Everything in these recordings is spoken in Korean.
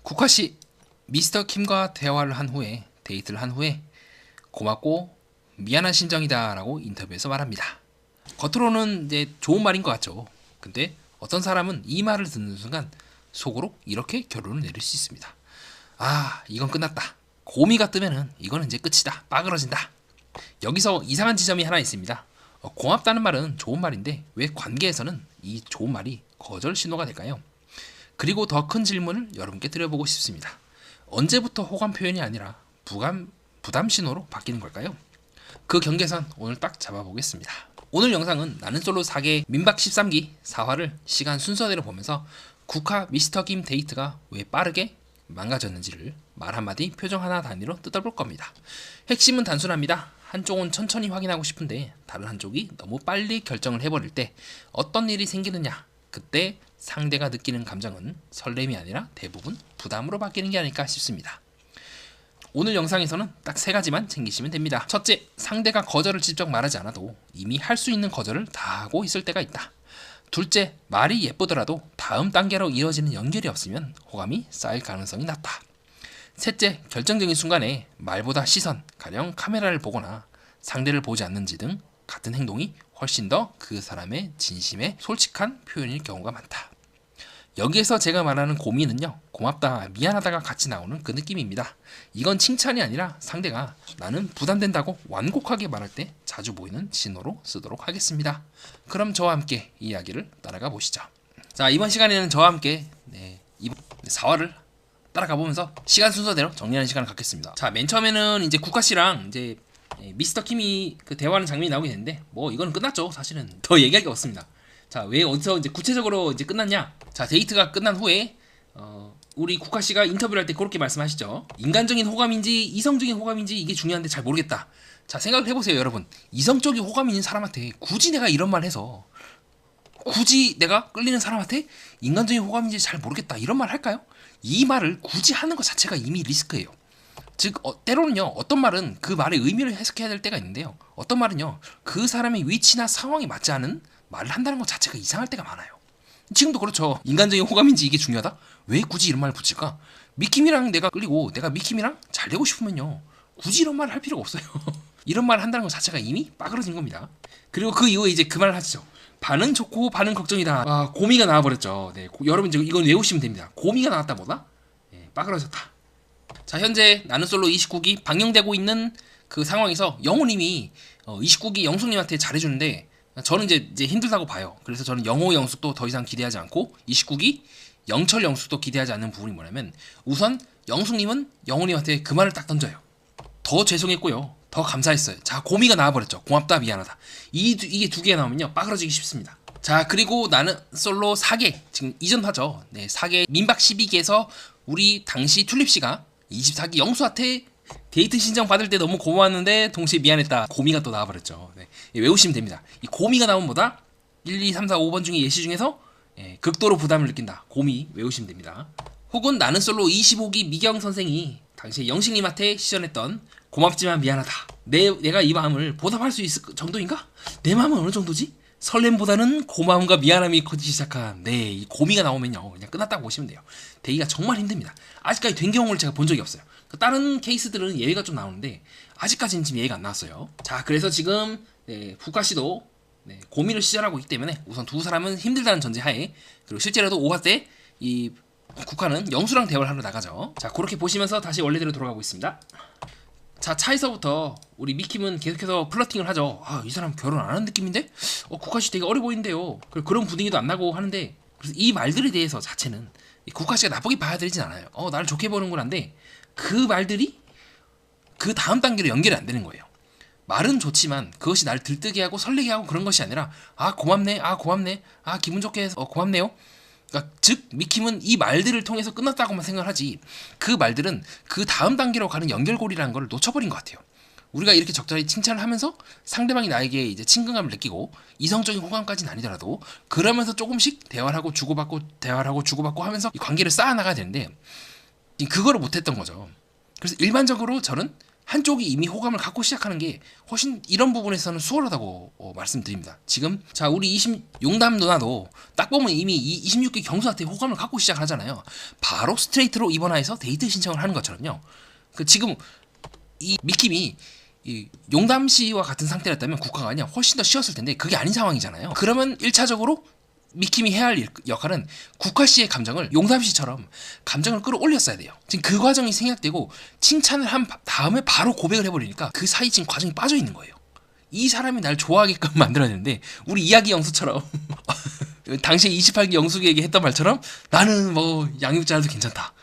국화씨 미스터 킴과 대화를 한 후에 데이트를 한 후에 고맙고 미안한 심정이다 라고 인터뷰에서 말합니다. 겉으로는 이제 좋은 말인 것 같죠. 근데 어떤 사람은 이 말을 듣는 순간 속으로 이렇게 결론을 내릴 수 있습니다. 아, 이건 끝났다. 고미가 뜨면은 이거는 이제 끝이다. 빠그러진다. 여기서 이상한 지점이 하나 있습니다. 고맙다는 말은 좋은 말인데 왜 관계에서는 이 좋은 말이 거절 신호가 될까요? 그리고 더 큰 질문을 여러분께 드려보고 싶습니다. 언제부터 호감 표현이 아니라 부담 신호로 바뀌는 걸까요? 그 경계선 오늘 딱 잡아보겠습니다. 오늘 영상은 나는 솔로 4개 민박 13기 4화를 시간 순서대로 보면서 국화 미스터 김 데이트가 왜 빠르게 망가졌는지를 말 한마디 표정 하나 단위로 뜯어볼 겁니다. 핵심은 단순합니다. 한쪽은 천천히 확인하고 싶은데 다른 한쪽이 너무 빨리 결정을 해버릴 때 어떤 일이 생기느냐, 그때 상대가 느끼는 감정은 설렘이 아니라 대부분 부담으로 바뀌는 게 아닐까 싶습니다. 오늘 영상에서는 딱 3가지만 챙기시면 됩니다. 첫째, 상대가 거절을 직접 말하지 않아도 이미 할 수 있는 거절을 다 하고 있을 때가 있다. 둘째, 말이 예쁘더라도 다음 단계로 이어지는 연결이 없으면 호감이 쌓일 가능성이 낮다. 셋째, 결정적인 순간에 말보다 시선, 가령 카메라를 보거나 상대를 보지 않는지 등 같은 행동이 훨씬 더 그 사람의 진심에 솔직한 표현일 경우가 많다. 여기에서 제가 말하는 고민은요, 고맙다, 미안하다가 같이 나오는 그 느낌입니다. 이건 칭찬이 아니라 상대가 나는 부담된다고 완곡하게 말할 때 자주 보이는 신호로 쓰도록 하겠습니다. 그럼 저와 함께 이야기를 따라가 보시죠. 자, 이번 시간에는 저와 함께 이번 4화를 따라가 보면서 시간 순서대로 정리하는 시간을 갖겠습니다. 자, 맨 처음에는 이제 국화씨랑 이제 미스터 킴이 그 대화하는 장면이 나오게 되는데 뭐 이거는 끝났죠. 사실은 더 얘기할 게 없습니다. 자, 왜 어디서 이제 구체적으로 이제 끝났냐? 자, 데이트가 끝난 후에 우리 국화씨가 인터뷰를 할 때 그렇게 말씀하시죠. 인간적인 호감인지 이성적인 호감인지 이게 중요한데 잘 모르겠다. 자, 생각을 해보세요, 여러분. 이성적인 호감이 있는 사람한테 굳이 내가 이런 말 해서 굳이 내가 끌리는 사람한테 인간적인 호감인지 잘 모르겠다 이런 말 할까요? 이 말을 굳이 하는 것 자체가 이미 리스크예요. 즉 때로는요, 어떤 말은 그 말의 의미를 해석해야 될 때가 있는데요, 어떤 말은요 그 사람의 위치나 상황에 맞지 않은 말을 한다는 것 자체가 이상할 때가 많아요. 지금도 그렇죠. 인간적인 호감인지 이게 중요하다? 왜 굳이 이런 말을 붙일까? 미킴이랑 내가 끌리고 내가 미킴이랑 잘 되고 싶으면요 굳이 이런 말을 할 필요가 없어요. 이런 말을 한다는 것 자체가 이미 빠그러진 겁니다. 그리고 그 이후에 이제 그 말을 하시죠. 반은 좋고 반은 걱정이다. 아, 고미가 나와버렸죠. 네, 여러분 이제 이건 외우시면 됩니다. 고미가 나왔다 뭐다? 네, 빠그러졌다. 자, 현재 나는 솔로 29기 방영되고 있는 그 상황에서 영호님이 29기 영숙님한테 잘해주는데 저는 이제 힘들다고 봐요. 그래서 저는 영호 영숙도 더 이상 기대하지 않고 29기 영철 영숙도 기대하지 않는 부분이 뭐냐면, 우선 영숙님은 영호님한테 그 말을 딱 던져요. 더 죄송했고요, 더 감사했어요. 자, 고미가 나와버렸죠. 고맙다, 미안하다. 이게 두 개가 나오면요 빠그러지기 쉽습니다. 자, 그리고 나는 솔로 4개 지금 이전하죠. 네, 4개 민박 12기에서 우리 당시 튤립씨가 24기 영수한테 데이트 신청 받을 때 너무 고마웠는데 동시에 미안했다. 고미가 또 나와버렸죠. 네, 외우시면 됩니다. 이 고미가 나오면 뭐다? 1, 2, 3, 4, 5번 중에 예시 중에서 극도로 부담을 느낀다. 고미 외우시면 됩니다. 혹은 나는 솔로 25기 미경 선생이 당시에 영식님한테 시전했던 고맙지만 미안하다. 내가 이 마음을 보답할 수 있을 정도인가? 내 마음은 어느 정도지? 설렘보다는 고마움과 미안함이 커지기 시작한 이 고미가 나오면요 그냥 끝났다고 보시면 돼요. 되기가 정말 힘듭니다. 아직까지 된 경우를 제가 본 적이 없어요. 다른 케이스들은 예외가 좀 나오는데 아직까지는 지금 예외가 안 나왔어요. 자, 그래서 지금 국화씨도 고미를 시전하고 있기 때문에 우선 두 사람은 힘들다는 전제하에, 그리고 실제로도 5화 때 이 국화는 영수랑 대화를 하러 나가죠. 자, 그렇게 보시면서 다시 원래대로 돌아가고 있습니다. 자, 차에서부터 우리 미킴은 계속해서 플러팅을 하죠. 아, 이 사람 결혼 안 하는 느낌인데? 국화씨 되게 어려 보이는데요. 그런 분위기도 안 나고 하는데, 그래서 이 말들에 대해서 자체는 국화씨가 나쁘게 봐야 되진 않아요. 나를 좋게 보는구나 한데 그 말들이 그 다음 단계로 연결이 안 되는 거예요. 말은 좋지만 그것이 나를 들뜨게 하고 설레게 하고 그런 것이 아니라, 아, 고맙네, 아, 고맙네, 아, 기분 좋게 해서 고맙네요. 그러니까 즉 미킴은 이 말들을 통해서 끝났다고만 생각하지, 그 말들은 그 다음 단계로 가는 연결고리라는 걸 놓쳐버린 것 같아요. 우리가 이렇게 적절히 칭찬을 하면서 상대방이 나에게 이제 친근감을 느끼고 이성적인 호감까지는 아니더라도 그러면서 조금씩 대화를 하고 주고받고 대화를 하고 주고받고 하면서 이 관계를 쌓아나가야 되는데 그거를 못했던 거죠. 그래서 일반적으로 저는 한쪽이 이미 호감을 갖고 시작하는 게 훨씬 이런 부분에서는 수월하다고 말씀드립니다. 지금 자 우리 용담 누나도 딱 보면 이미 이 26기 경수한테 호감을 갖고 시작을 하잖아요. 바로 스트레이트로 입원해서 데이트 신청을 하는 것처럼요. 그 지금 이 미킴이 이 용담 씨와 같은 상태였다면 국화가 아니야 훨씬 더 쉬웠을 텐데 그게 아닌 상황이잖아요. 그러면 1차적으로 미킴이 해야 할 역할은 국화 씨의 감정을 용담 씨처럼 감정을 끌어올렸어야 돼요. 지금 그 과정이 생략되고 칭찬을 한 다음에 바로 고백을 해버리니까 그 사이 지금 과정이 빠져 있는 거예요. 이 사람이 날 좋아하게끔 만들어야 되는데 우리 이야기 영수처럼 당시에 28기 영숙에게 했던 말처럼 나는 뭐 양육자라도 괜찮다.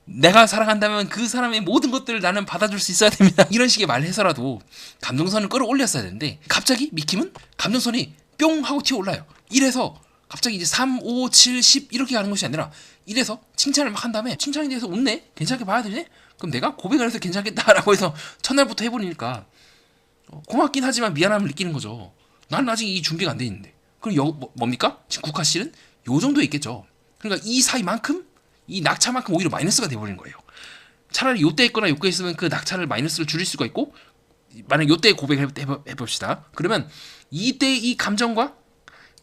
내가 사랑한다면 그 사람의 모든 것들을 나는 받아줄 수 있어야 됩니다. 이런 식의 말을 해서라도 감정선을 끌어올렸어야 되는데 갑자기 미킴은 감정선이 뿅 하고 튀어올라요. 이래서 갑자기 이제 3, 5, 7, 10 이렇게 가는 것이 아니라 이래서 칭찬을 막 한 다음에 칭찬에 대해서 웃네? 괜찮게 봐야 되네? 그럼 내가 고백을 해서 괜찮겠다라고 해서 첫날부터 해버리니까 고맙긴 하지만 미안함을 느끼는 거죠. 나는 아직 이 준비가 안 돼 있는데. 그럼 뭡니까? 지금 국화 씨는 요 정도에 있겠죠. 그러니까 이 사이만큼 이 낙차만큼 오히려 마이너스가 돼버리는 거예요. 차라리 요때 했거나 요때 했으면 그 낙차를 마이너스를 줄일 수가 있고 만약 요때 고백을 해봅시다. 그러면 이때 이 감정과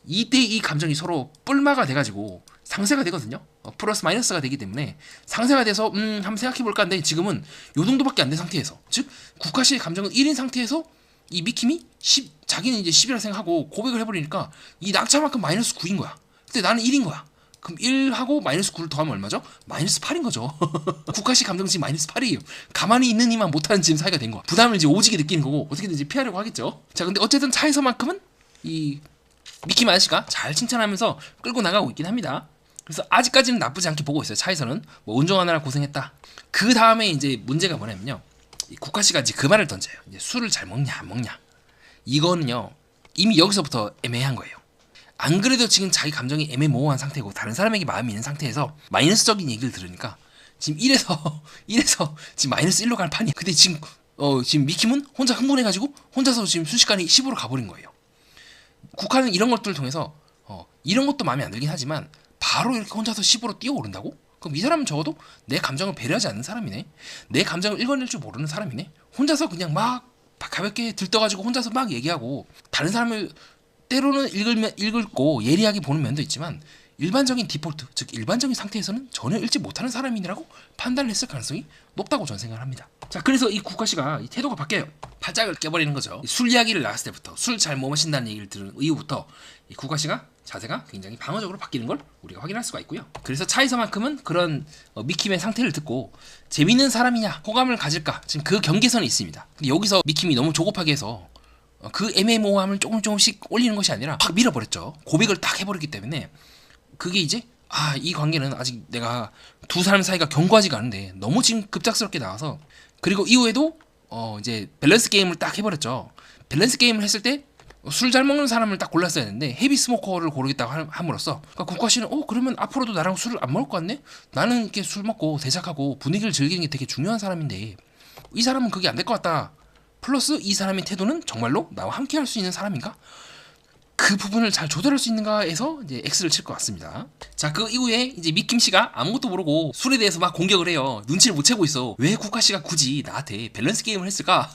이때 이 감정이 서로 뿔마가 돼가지고 상쇄가 되거든요. 플러스 마이너스가 되기 때문에 상쇄가 돼서 한번 생각해볼까 하는데 지금은 요 정도밖에 안 된 상태에서 즉 국화 씨의 감정은 1인 상태에서 이 미킴이 자기는 이제 10이라 생각하고 고백을 해버리니까 이 낙차만큼 마이너스 9인 거야. 근데 나는 1인 거야. 그럼 1하고 마이너스 9를 더하면 얼마죠? 마이너스 8인 거죠. 국화씨 감정 지금 마이너스 8이에요. 가만히 있는 이만 못하는 지금 사이가 된 거야. 부담을 이제 오지게 느끼는 거고 어떻게든지 피하려고 하겠죠. 자 근데 어쨌든 차에서만큼은 이 미킴 아저씨가 잘 칭찬하면서 끌고 나가고 있긴 합니다. 그래서 아직까지는 나쁘지 않게 보고 있어요. 차에서는 뭐 운전하느라 고생했다. 그 다음에 이제 문제가 뭐냐면요. 이 국화씨가 이제 그 말을 던져요. 이제 술을 잘 먹냐 안 먹냐. 이거는요 이미 여기서부터 애매한 거예요. 안 그래도 지금 자기 감정이 애매모호한 상태고 다른 사람에게 마음이 있는 상태에서 마이너스적인 얘기를 들으니까 지금 1에서 지금 마이너스 1로 갈 판이야. 근데 지금 지금 미킴은 혼자 흥분해가지고 혼자서 지금 순식간에 10으로 가버린 거예요. 국화는 이런 것들을 통해서 이런 것도 마음에 안 들긴 하지만 바로 이렇게 혼자서 10으로 뛰어오른다고? 그럼 이 사람은 적어도 내 감정을 배려하지 않는 사람이네. 내 감정을 읽어낼 줄 모르는 사람이네. 혼자서 그냥 막 가볍게 들떠가지고 혼자서 막 얘기하고 다른 사람을 때로는 읽고 예리하게 보는 면도 있지만 일반적인 디폴트, 즉 일반적인 상태에서는 전혀 읽지 못하는 사람이라고 판단을 했을 가능성이 높다고 저는 생각을 합니다. 자, 그래서 이 국화씨가 이 태도가 바뀌어요. 팔짝을 껴버리는 거죠. 술 이야기를 나왔을 때부터 술 잘 못 마신다는 얘기를 들은 이후부터 이 국화씨가 자세가 굉장히 방어적으로 바뀌는 걸 우리가 확인할 수가 있고요. 그래서 차에서만큼은 그런 미킴의 상태를 듣고 재밌는 사람이냐 호감을 가질까 지금 그 경계선이 있습니다. 근데 여기서 미킴이 너무 조급하게 해서 그 애매모호함을 조금씩 올리는 것이 아니라 확 밀어버렸죠. 고백을 딱 해버렸기 때문에 그게 이제 이 관계는 아직 내가 두 사람 사이가 견고하지가 않은데 너무 지금 급작스럽게 나와서 그리고 이후에도 이제 밸런스 게임을 딱 해버렸죠. 밸런스 게임을 했을 때 술 잘 먹는 사람을 딱 골랐어야 했는데 헤비 스모커를 고르겠다고 함으로써 그러니까 국화씨는 그러면 앞으로도 나랑 술을 안 먹을 것 같네? 나는 이렇게 술 먹고 대작하고 분위기를 즐기는 게 되게 중요한 사람인데 이 사람은 그게 안 될 것 같다. 플러스 이 사람의 태도는 정말로 나와 함께 할 수 있는 사람인가? 그 부분을 잘 조절할 수 있는가에서 이제 X를 칠 것 같습니다. 자, 그 이후에 이제 미킴 씨가 아무것도 모르고 술에 대해서 막 공격을 해요. 눈치를 못 채고 있어. 왜 국화 씨가 굳이 나한테 밸런스 게임을 했을까?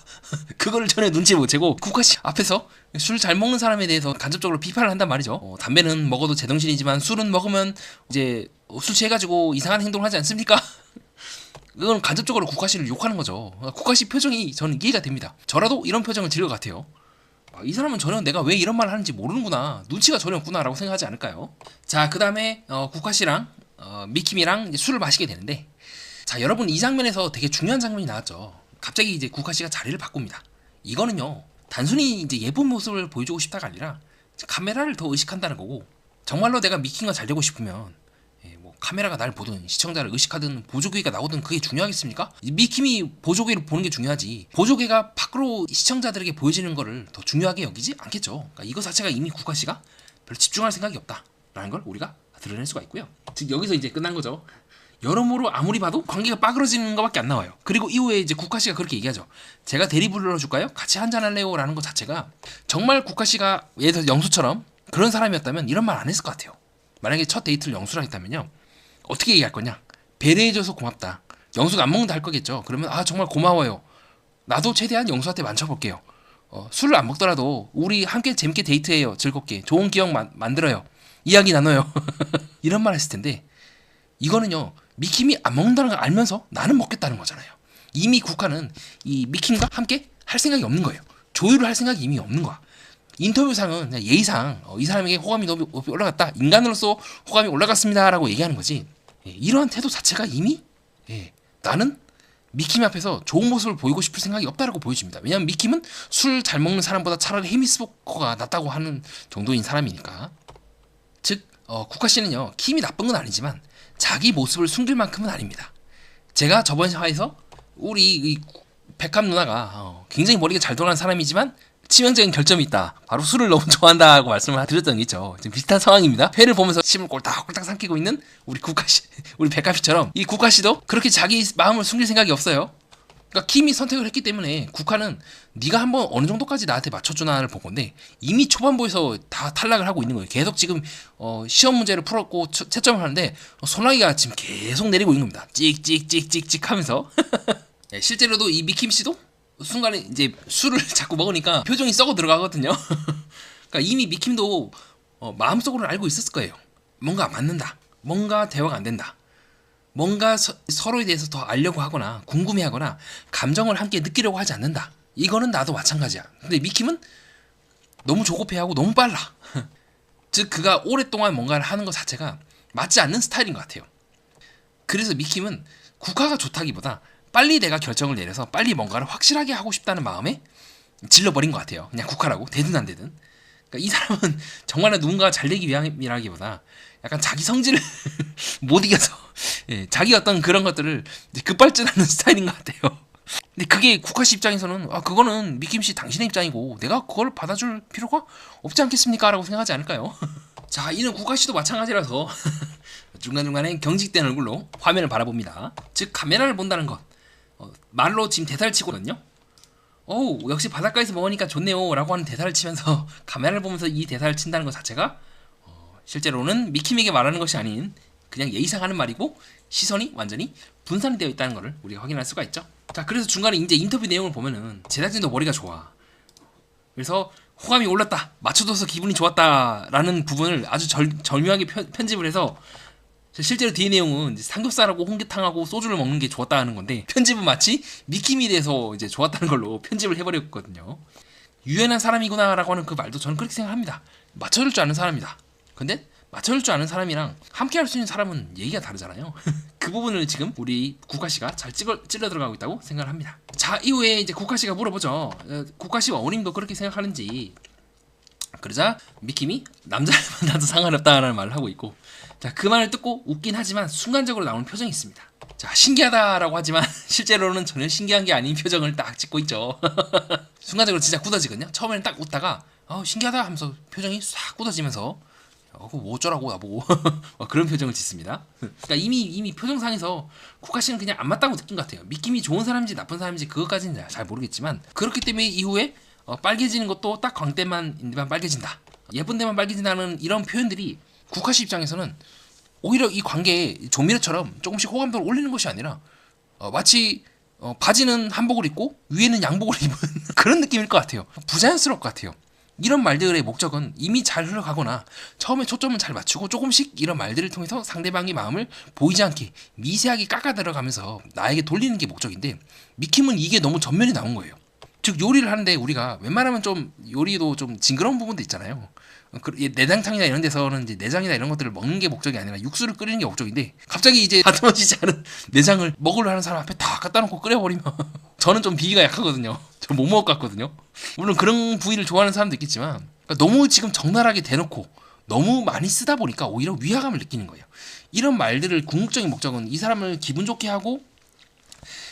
그거를 전혀 눈치를 못 채고 국화 씨 앞에서 술 잘 먹는 사람에 대해서 간접적으로 비판을 한단 말이죠. 담배는 먹어도 제정신이지만 술은 먹으면 이제 술 취해가지고 이상한 행동을 하지 않습니까? 이건 간접적으로 국화 씨를 욕하는 거죠. 국화 씨 표정이 저는 이해가 됩니다. 저라도 이런 표정을 지을 것 같아요. 이 사람은 전혀 내가 왜 이런 말을 하는지 모르는구나, 눈치가 전혀 없구나 라고 생각하지 않을까요? 자, 그 다음에 국화씨랑 미킴이랑 이제 술을 마시게 되는데, 자, 여러분 이 장면에서 되게 중요한 장면이 나왔죠. 갑자기 이제 국화씨가 자리를 바꿉니다. 이거는요 단순히 이제 예쁜 모습을 보여주고 싶다가 아니라 카메라를 더 의식한다는 거고, 정말로 내가 미킴과 잘 되고 싶으면 카메라가 날 보든 시청자를 의식하든 보조개가 나오든 그게 중요하겠습니까? 미킴이 보조개를 보는 게 중요하지 보조개가 밖으로 시청자들에게 보여지는 거를 더 중요하게 여기지 않겠죠. 그러니까 이거 자체가 이미 국화씨가 별로 집중할 생각이 없다라는 걸 우리가 드러낼 수가 있고요. 즉 여기서 이제 끝난 거죠. 여러모로 아무리 봐도 관계가 빠그러지는 것밖에 안 나와요. 그리고 이후에 이제 국화씨가 그렇게 얘기하죠. 제가 대리 불러줄까요? 같이 한잔할래요? 라는 것 자체가 정말 국화씨가 예를 들어 영수처럼 그런 사람이었다면 이런 말 안 했을 것 같아요. 만약에 첫 데이트를 영수랑 했다면요 어떻게 얘기할 거냐? 배려해줘서 고맙다. 영수가 안 먹는다 할 거겠죠. 그러면 정말 고마워요. 나도 최대한 영수한테 만져볼게요. 술을 안 먹더라도 우리 함께 재밌게 데이트해요. 즐겁게 좋은 기억 만들어요. 이야기 나눠요. 이런 말 했을 텐데 이거는요 미킴이 안 먹는다는 걸 알면서 나는 먹겠다는 거잖아요. 이미 국화는 이 미킴과 함께 할 생각이 없는 거예요. 조율을 할 생각이 이미 없는 거야. 인터뷰상은 그냥 예의상 이 사람에게 호감이 높이 올라갔다. 인간으로서 호감이 올라갔습니다. 라고 얘기하는 거지. 이러한 태도 자체가 이미 나는 미킴 앞에서 좋은 모습을 보이고 싶을 생각이 없다라고 보여줍니다. 왜냐하면 미킴은 술 잘 먹는 사람보다 차라리 헤미스포커가 낫다고 하는 정도인 사람이니까. 즉 국화 씨는요 킴이 나쁜 건 아니지만 자기 모습을 숨길 만큼은 아닙니다. 제가 저번 화에서 우리 이 백합 누나가 굉장히 머리가 잘 돌아가는 사람이지만 치명적인 결점이 있다. 바로 술을 너무 좋아한다고 말씀을 드렸던 게 있죠. 지금 비슷한 상황입니다. 회를 보면서 침을 꼴딱꼴딱 삼키고 있는 우리 국화씨, 우리 백합씨처럼 이 국화씨도 그렇게 자기 마음을 숨길 생각이 없어요. 그러니까 킴이 선택을 했기 때문에 국화는 네가 한번 어느 정도까지 나한테 맞춰주나를 본 건데 이미 초반부에서 다 탈락을 하고 있는 거예요. 계속 지금 시험 문제를 풀었고 채점을 하는데 소나기가 지금 계속 내리고 있는 겁니다. 찍찍찍찍찍 하면서 실제로도 이 미킴 씨도 순간에 이제 술을 자꾸 먹으니까 표정이 썩어 들어가거든요. 그러니까 이미 미킴도 마음속으로는 알고 있었을 거예요. 뭔가 안 맞는다. 뭔가 대화가 안 된다. 뭔가 서로에 대해서 더 알려고 하거나 궁금해하거나 감정을 함께 느끼려고 하지 않는다. 이거는 나도 마찬가지야. 근데 미킴은 너무 조급해하고 너무 빨라. 즉 그가 오랫동안 뭔가를 하는 것 자체가 맞지 않는 스타일인 것 같아요. 그래서 미킴은 국화가 좋다기보다 빨리 내가 결정을 내려서 빨리 뭔가를 확실하게 하고 싶다는 마음에 질러버린 것 같아요. 그냥 국화라고 되든 안 되든. 그러니까 이 사람은 정말 누군가 잘 되기 위함이라기보다 약간 자기 성질을 못 이겨서 자기 어떤 그런 것들을 급발진하는 스타일인 것 같아요. 근데 그게 국화씨 입장에서는 그거는 미킴씨 당신의 입장이고 내가 그걸 받아줄 필요가 없지 않겠습니까? 라고 생각하지 않을까요? 자, 이는 국화씨도 마찬가지라서 중간중간에 경직된 얼굴로 화면을 바라봅니다. 즉 카메라를 본다는 것 말로 지금 대사를 치거든요. 역시 바닷가에서 먹으니까 좋네요 라고 하는 대사를 치면서 카메라를 보면서 이 대사를 친다는 것 자체가 실제로는 미킴에게 말하는 것이 아닌 그냥 예의상 하는 말이고 시선이 완전히 분산이 되어 있다는 것을 우리가 확인할 수가 있죠. 자, 그래서 중간에 이제 인터뷰 내용을 보면은 제작진도 머리가 좋아. 그래서 호감이 올랐다, 맞춰줘서 기분이 좋았다 라는 부분을 아주 절묘하게 편집을 해서 실제로 뒤에 내용은 이제 삼겹살하고 홍게탕하고 소주를 먹는 게 좋았다는 건데 편집은 마치 미킴이 돼서 이제 좋았다는 걸로 편집을 해버렸거든요. 유연한 사람이구나 라고 하는 그 말도 저는 그렇게 생각합니다. 맞춰줄 줄 아는 사람이다. 근데 맞춰줄 줄 아는 사람이랑 함께 할 수 있는 사람은 얘기가 다르잖아요. 그 부분을 지금 우리 국화씨가 잘 찔러 들어가고 있다고 생각을 합니다. 자, 이후에 이제 국화씨가 물어보죠. 국화씨와 어머님도 그렇게 생각하는지. 그러자 미킴이 남자를 만나도 상관없다라는 말을 하고 있고, 자, 그 말을 듣고 웃긴 하지만 순간적으로 나오는 표정이 있습니다. 자, 신기하다라고 하지만 실제로는 전혀 신기한 게 아닌 표정을 딱 짓고 있죠. 순간적으로 진짜 굳어지거든요. 처음에는 딱 웃다가 신기하다 하면서 표정이 싹 굳어지면서 그거 뭐 어쩌라고 나보고 그런 표정을 짓습니다. 그러니까 이미 표정상에서 국화씨는 그냥 안 맞다고 느낀 것 같아요. 미킴이 좋은 사람인지 나쁜 사람인지 그것까지는 잘 모르겠지만 그렇기 때문에 이후에 빨개지는 것도 딱 광대만 빨개진다, 예쁜 데만 빨개진다는 이런 표현들이 국화씨 입장에서는 오히려 이 관계에 조미료처럼 조금씩 호감도를 올리는 것이 아니라 마치 바지는 한복을 입고 위에는 양복을 입은 그런 느낌일 것 같아요. 부자연스러울 것 같아요. 이런 말들의 목적은 이미 잘 흘러가거나 처음에 초점은 잘 맞추고 조금씩 이런 말들을 통해서 상대방의 마음을 보이지 않게 미세하게 깎아 들어가면서 나에게 돌리는 게 목적인데 미킴은 이게 너무 전면에 나온 거예요. 즉 요리를 하는데 우리가 웬만하면 좀 요리도 좀 징그러운 부분도 있잖아요. 내장탕이나 이런 데서는 이제 내장이나 이런 것들을 먹는 게 목적이 아니라 육수를 끓이는 게 목적인데 갑자기 이제 다듬어지지 않은 내장을 먹으려 하는 사람 앞에 다 갖다 놓고 끓여버리면 저는 좀 비위가 약하거든요. 저 못 먹을 것 같거든요. 물론 그런 부위를 좋아하는 사람도 있겠지만 너무 지금 적나라하게 대놓고 너무 많이 쓰다 보니까 오히려 위화감을 느끼는 거예요. 이런 말들을 궁극적인 목적은 이 사람을 기분 좋게 하고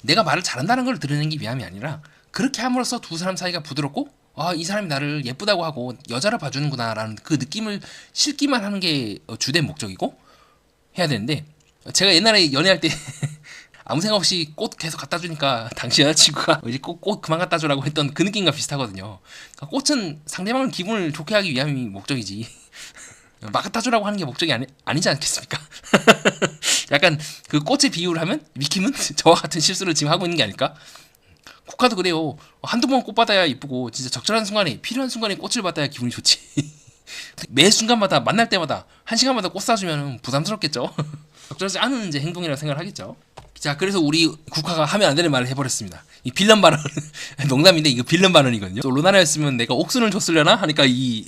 내가 말을 잘한다는 걸 드러내기 위함이 아니라 그렇게 함으로써 두 사람 사이가 부드럽고 이 사람이 나를 예쁘다고 하고 여자로 봐주는구나 라는 그 느낌을 실기만 하는 게 주된 목적이고 해야 되는데, 제가 옛날에 연애할 때 아무 생각 없이 꽃 계속 갖다 주니까 당신 여자친구가 이제 꽃 그만 갖다 주라고 했던 그 느낌과 비슷하거든요. 그러니까 꽃은 상대방을 기분을 좋게 하기 위함이 목적이지 막 갖다 주라고 하는 게 목적이 아니지 않겠습니까? 약간 그 꽃의 비유를 하면 미킴은 저와 같은 실수를 지금 하고 있는 게 아닐까? 국화도 그래요. 한두 번 꽃 받아야 이쁘고 진짜 적절한 순간에 필요한 순간에 꽃을 받아야 기분이 좋지. 매 순간마다 만날 때마다 한 시간마다 꽃 사주면 부담스럽겠죠. 적절하지 않은 이제 행동이라고 생각을 하겠죠. 자, 그래서 우리 국화가 하면 안 되는 말을 해버렸습니다. 이 빌런 발언. 농담인데 이거 빌런 발언이거든요. 또 로나라였으면 내가 옥순을 줬으려나 하니까 이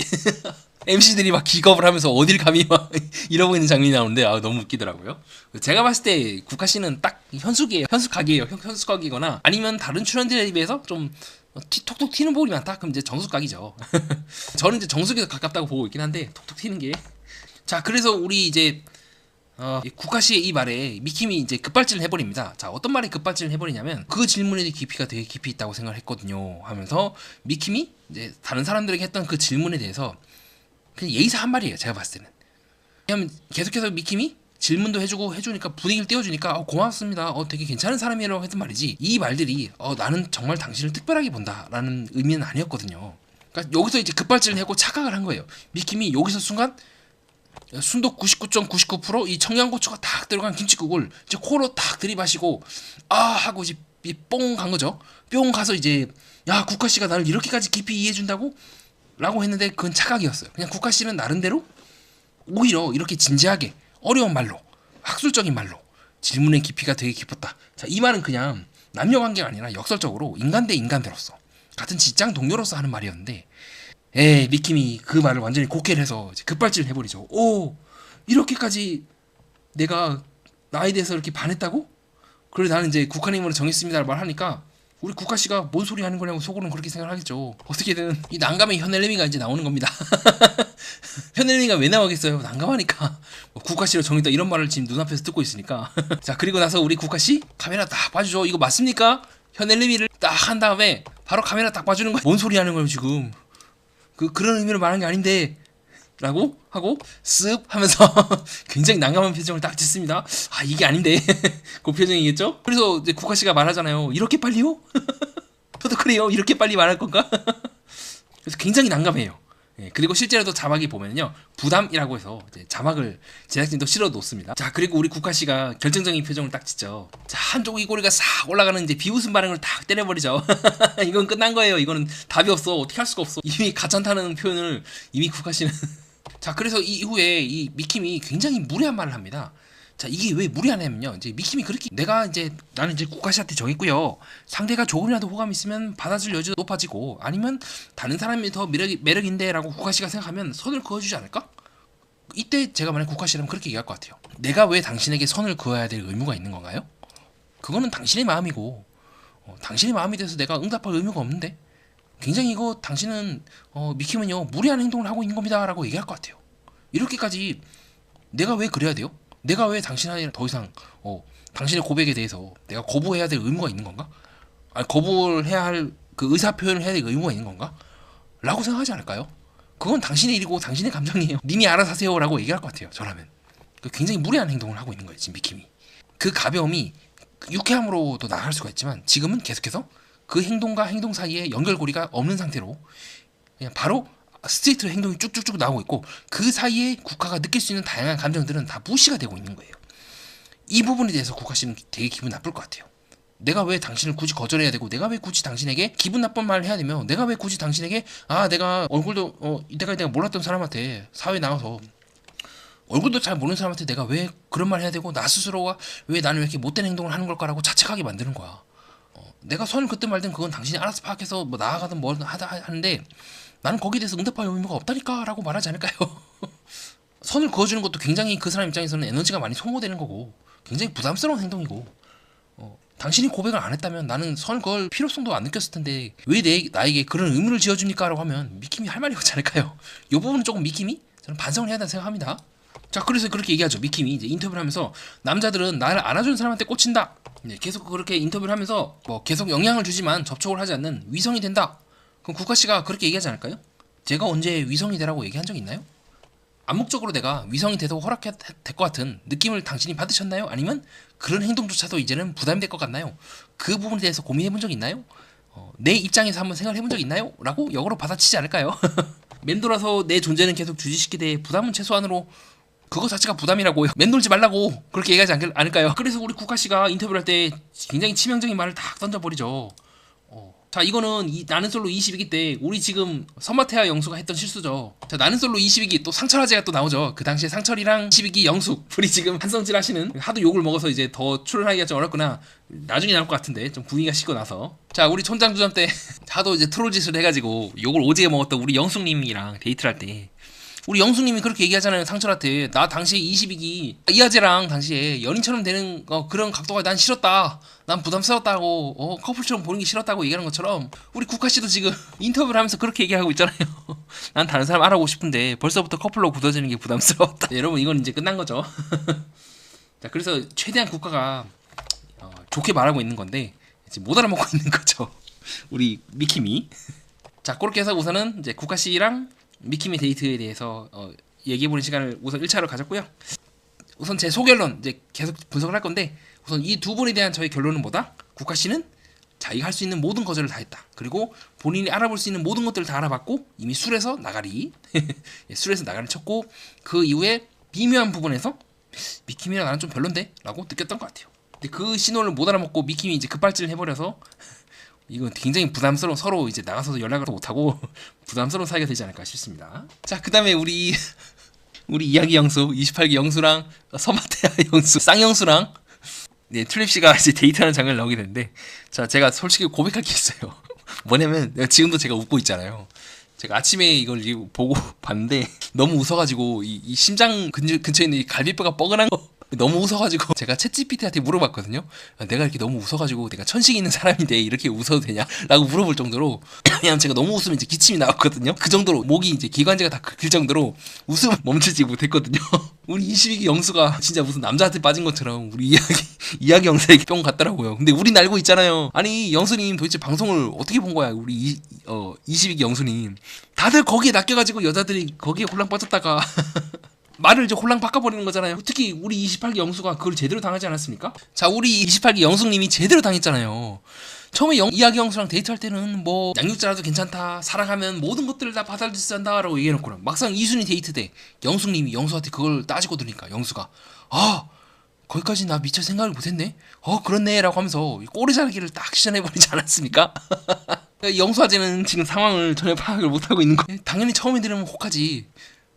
MC들이 막 기겁을 하면서 어딜 감히 막 이러고 있는 장면이 나오는데 너무 웃기더라고요. 제가 봤을 때 국화 씨는 딱 현숙이에요. 현숙각이에요. 현숙각이거나 아니면 다른 출연진에 비해서 좀 톡톡 튀는 부분이 많다. 그럼 이제 정숙각이죠. 저는 이제 정숙에 더 가깝다고 보고 있긴 한데 톡톡 튀는 게. 자, 그래서 우리 이제 국화 씨의 이 말에 미킴이 이제 급발진을 해버립니다. 자, 어떤 말에 급발진을 해버리냐면 그 질문의 깊이가 되게 깊이 있다고 생각을 했거든요. 하면서 미킴이 이제 다른 사람들에게 했던 그 질문에 대해서 그냥 예의사 한 말이에요. 제가 봤을 때는. 왜냐면 계속해서 미킴이 질문도 해주니까 분위기를 띄워주니까 고맙습니다. 되게 괜찮은 사람이라고 했던 말이지. 이 말들이 나는 정말 당신을 특별하게 본다라는 의미는 아니었거든요. 그러니까 여기서 이제 급발진을 했고 착각을 한 거예요. 미킴이 여기서 순간 순도 99.99% 이 청양고추가 딱 들어간 김치국을 이제 코로 딱 들이마시고 하고 이제 뽕 간 거죠. 뿅 가서 이제 야, 국화 씨가 나를 이렇게까지 깊이 이해해준다고? 라고 했는데 그건 착각이었어요. 그냥 국화 씨는 나름대로 오히려 이렇게 진지하게 어려운 말로 학술적인 말로 질문의 깊이가 되게 깊었다. 자, 이 말은 그냥 남녀관계가 아니라 역설적으로 인간 대 인간으로서 같은 직장 동료로서 하는 말이었는데 미킴이 그 말을 완전히 곡해를 해서 급발진을 해버리죠. 이렇게까지 내가 나에 대해서 이렇게 반했다고? 그래 나는 이제 국화님으로 정했습니다를 말하니까 우리 국화씨가 뭔 소리 하는 거냐고 속으로는 그렇게 생각을 하겠죠. 어떻게든 이 난감의 현엘레미가 이제 나오는 겁니다. 현엘레미가 왜 나오겠어요? 난감하니까 국화씨로 정했다 이런 말을 지금 눈앞에서 듣고 있으니까. 자, 그리고 나서 우리 국화씨 카메라 딱 봐주죠. 이거 맞습니까? 현엘레미를 딱 한 다음에 바로 카메라 딱 봐주는 거야. 뭔 소리 하는 거예요 지금. 그런 의미로 말하는 게 아닌데 라고 하고 쓱 하면서 굉장히 난감한 표정을 딱 짓습니다. 이게 아닌데 그 표정이겠죠? 그래서 이제 국화씨가 말하잖아요. 이렇게 빨리요? 저도 그래요. 이렇게 빨리 말할 건가? 그래서 굉장히 난감해요. 그리고 실제로도 자막이 보면요 부담이라고 해서 이제 자막을 제작진도 실어 놓습니다. 자, 그리고 우리 국화씨가 결정적인 표정을 딱 짓죠. 자, 한쪽 이꼬리가 싹 올라가는 이제 비웃음 반응을 딱 때려버리죠. 이건 끝난 거예요. 이거는 답이 없어. 어떻게 할 수가 없어. 이미 가짠다는 표현을 이미 국화씨는 자, 그래서 이후에 이 미킴이 굉장히 무례한 말을 합니다. 자, 이게 왜 무례하냐면요. 이제 미킴이 그렇게 나는 이제 국화씨한테 정했고요. 상대가 조금이라도 호감이 있으면 받아줄 여지도 높아지고 아니면 다른 사람이 더 매력인데라고 국화씨가 생각하면 선을 그어주지 않을까? 이때 제가 만약 국화씨라면 그렇게 얘기할 것 같아요. 내가 왜 당신에게 선을 그어야 될 의무가 있는 건가요? 그거는 당신의 마음이고 당신의 마음에 대해서 내가 응답할 의무가 없는데 굉장히 당신은 미킴은요 무리한 행동을 하고 있는 겁니다 라고 얘기할 것 같아요. 이렇게까지 내가 왜 그래야 돼요? 내가 왜 당신한테 더 이상 당신의 고백에 대해서 내가 거부해야 될 의무가 있는 건가? 거부를 해야 할 그 의사 표현을 해야 될 의무가 있는 건가? 라고 생각하지 않을까요? 그건 당신의 일이고 당신의 감정이에요. 님이 알아서 하세요 라고 얘기할 것 같아요. 저라면. 굉장히 무례한 행동을 하고 있는 거예요 지금 미킴이. 그 가벼움이 유쾌함으로도 나갈 수가 있지만 지금은 계속해서 그 행동과 행동 사이에 연결고리가 없는 상태로 그냥 바로 스트레이트로 행동이 쭉쭉쭉 나오고 있고 그 사이에 국화가 느낄 수 있는 다양한 감정들은 다 무시가 되고 있는 거예요. 이 부분에 대해서 국화씨는 되게 기분 나쁠 것 같아요. 내가 왜 당신을 굳이 거절해야 되고 내가 왜 굳이 당신에게 기분 나쁜 말을 해야 되며 내가 왜 굳이 당신에게 내가 얼굴도 이때까지 내가 몰랐던 사람한테 사회에 나와서 얼굴도 잘 모르는 사람한테 내가 왜 그런 말 해야 되고 나 스스로가 왜 나는 왜 이렇게 못된 행동을 하는 걸까라고 자책하게 만드는 거야. 내가 선을 긋든 말든 그건 당신이 알아서 파악해서 뭐 나아가든 뭐 하는데 나는 거기에 대해서 응답할 의무가 없다니까 라고 말하지 않을까요? 선을 그어주는 것도 굉장히 그 사람 입장에서는 에너지가 많이 소모되는 거고 굉장히 부담스러운 행동이고 당신이 고백을 안 했다면 나는 선을 그을 필요성도 안 느꼈을 텐데 왜 나에게 그런 의무를 지어줍니까? 라고 하면 미킴이 할 말이 없지 않을까요? 이 부분은 조금 미킴이 저는 반성을 해야 된다고 생각합니다. 자, 그래서 그렇게 얘기하죠. 미킴이 이제 인터뷰를 하면서 남자들은 나를 안아주는 사람한테 꽂힌다. 계속 그렇게 인터뷰를 하면서 계속 영향을 주지만 접촉을 하지 않는 위성이 된다. 그럼 국화씨가 그렇게 얘기하지 않을까요? 제가 언제 위성이 되라고 얘기한 적이 있나요? 암묵적으로 내가 위성이 돼도 허락될 것 같은 느낌을 당신이 받으셨나요? 아니면 그런 행동조차도 이제는 부담이 될 것 같나요? 그 부분에 대해서 고민해본 적 있나요? 내 입장에서 한번 생각해본 적 있나요? 라고 역으로 받아치지 않을까요? 맴돌아서 내 존재는 계속 주지시키되 부담은 최소한으로 그거 자체가 부담이라고요. 맴돌지 말라고 그렇게 얘기하지 않을까요? 그래서 우리 국화씨가 인터뷰를 할 때 굉장히 치명적인 말을 딱 던져버리죠. 자, 이거는 나는 솔로 22기 때 우리 지금 서마테아 영수가 했던 실수죠. 자, 나는 솔로 22기 또 상철아재가 또 나오죠. 그 당시에 상철이랑 22기 영숙 우리 지금 한성질 하시는, 하도 욕을 먹어서 이제 더 출연하기가 좀 어렵구나. 나중에 나올 것 같은데 좀 분위기가 식고 나서. 자, 우리 촌장주점 때 하도 이제 트롤 짓을 해가지고 욕을 오지게 먹었던 우리 영숙님이랑 데이트를 할 때 우리 영숙님이 그렇게 얘기하잖아요. 상철한테 나 당시에 22기 이하재랑 당시에 연인처럼 되는 그런 각도가 난 싫었다, 난 부담스럽다고, 커플처럼 보는 게 싫었다고 얘기하는 것처럼 우리 국화씨도 지금 인터뷰를 하면서 그렇게 얘기하고 있잖아요. 난 다른 사람 알아보고 싶은데 벌써부터 커플로 굳어지는 게 부담스러웠다. 네, 여러분 이건 이제 끝난 거죠. 자, 그래서 최대한 국가가 좋게 말하고 있는 건데 이제 못 알아먹고 있는 거죠. 우리 미킴이. 자, 그렇게 해서 우선은 이제 국화씨랑 미키미 데이트에 대해서 얘기해보는 시간을 우선 1차로 가졌고요. 우선 제 소결론 이제 계속 분석을 할 건데, 우선 이 두 분에 대한 저의 결론은 뭐다? 국화씨는 자기가 할 수 있는 모든 거절을 다 했다. 그리고 본인이 알아볼 수 있는 모든 것들을 다 알아봤고 이미 술에서 나가리 술에서 나가리 쳤고, 그 이후에 미묘한 부분에서 미키미랑 나는 좀 별론데? 라고 느꼈던 것 같아요. 근데 그 신호를 못 알아먹고 미키미 이제 급발진을 해버려서 이건 굉장히 부담스러운, 서로 이제 나가서 연락을 못하고 부담스러운 사이가 되지 않을까 싶습니다. 자, 그 다음에 우리 이야기 영수 28기 영수랑 서마테아 영수 쌍영수랑 네, 튤립씨가 이제 데이트하는 장면을 나오게 되는데, 자, 제가 솔직히 고백할 게 있어요. 뭐냐면 지금도 제가 웃고 있잖아요. 제가 아침에 이걸 보고 봤는데 너무 웃어가지고 이 심장 근처에 있는 이 갈비뼈가 뻐근한 거 너무 웃어가지고 제가 챗GPT한테 물어봤거든요. 내가 이렇게 너무 웃어가지고 내가 천식 있는 사람인데 이렇게 웃어도 되냐? 라고 물어볼 정도로, 왜냐면 제가 너무 웃으면 이제 기침이 나왔거든요. 그 정도로 목이 이제 기관지가 다 긁힐 정도로 웃음을 멈추지 못했거든요. 우리 22기 영수가 진짜 무슨 남자한테 빠진 것처럼 우리 이야기 영수에게 뿅 갔더라고요. 근데 우린 알고 있잖아요. 아니 영수님 도대체 방송을 어떻게 본 거야? 우리 22기 영수님. 다들 거기에 낚여가지고 여자들이 거기에 홀랑 빠졌다가 말을 이제 홀랑 바꿔버리는 거잖아요. 특히 우리 28기 영수가 그걸 제대로 당하지 않았습니까? 자, 우리 28기 영숙님이 제대로 당했잖아요. 처음에 이야기 영수랑 데이트할 때는 뭐 양육자라도 괜찮다, 사랑하면 모든 것들을 다 받아들일 수 한다 라고 얘기해놓고, 막상 2순위 데이트 때 영숙님이 영수한테 그걸 따지고 들으니까 영수가 거기까지 나 미처 생각을 못했네? 그렇네 라고 하면서 꼬리 자르기를 딱 시전해버리지 않았습니까? 영수아재는 지금 상황을 전혀 파악을 못하고 있는 거예요. 당연히 처음에 들으면 혹하지.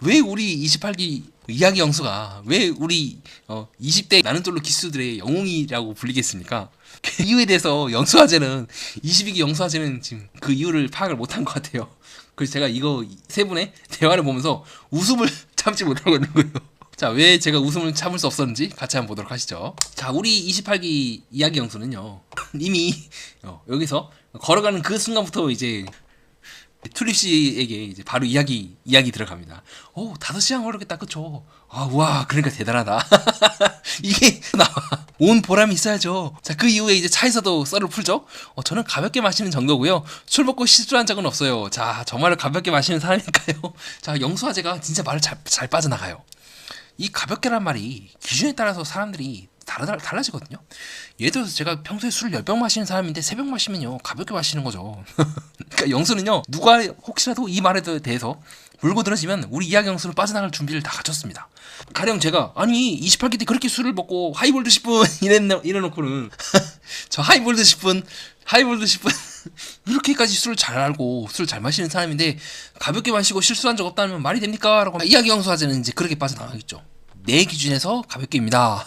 왜 우리 28기 이야기 영수가 왜 우리 20대 나는 솔로 기수들의 영웅이라고 불리겠습니까? 그 이유에 대해서 영수아재는 22기 영수아재는 지금 그 이유를 파악을 못한 것 같아요. 그래서 제가 이거 세 분의 대화를 보면서 웃음을 참지 못하고 있는 거예요. 자, 왜 제가 웃음을 참을 수 없었는지 같이 한번 보도록 하시죠. 자, 우리 28기 이야기 영수는요, 이미 여기서 걸어가는 그 순간부터 이제 튤립씨에게 이제 바로 이야기 들어갑니다. 5시간 걸었겠다, 그쵸? 우와, 그러니까 대단하다. 이게 나와. 온 보람이 있어야죠. 자, 그 이후에 이제 차에서도 썰을 풀죠. 저는 가볍게 마시는 정도고요. 술 먹고 실수한 적은 없어요. 자, 정말 가볍게 마시는 사람이니까요. 자, 영수아재가 진짜 말을 잘 빠져나가요. 이 가볍게란 말이 기준에 따라서 사람들이 달라지거든요. 예를 들어서 제가 평소에 술을 10병 마시는 사람인데 3병 마시면요 가볍게 마시는 거죠. 그러니까 영수는요, 누가 혹시라도 이 말에 대해서 물고 들어지면 우리 이야기 영수는 빠져나갈 준비를 다 갖췄습니다. 가령 제가 28기 때 그렇게 술을 먹고 하이볼드 10분 이래놓고는 저 하이볼드 10분 이렇게까지 술을 잘 알고 술을 잘 마시는 사람인데 가볍게 마시고 실수한 적 없다면 말이 됩니까? 라고 이야기 영수아재는 이제 그렇게 빠져나가겠죠. 내 기준에서 가볍게입니다.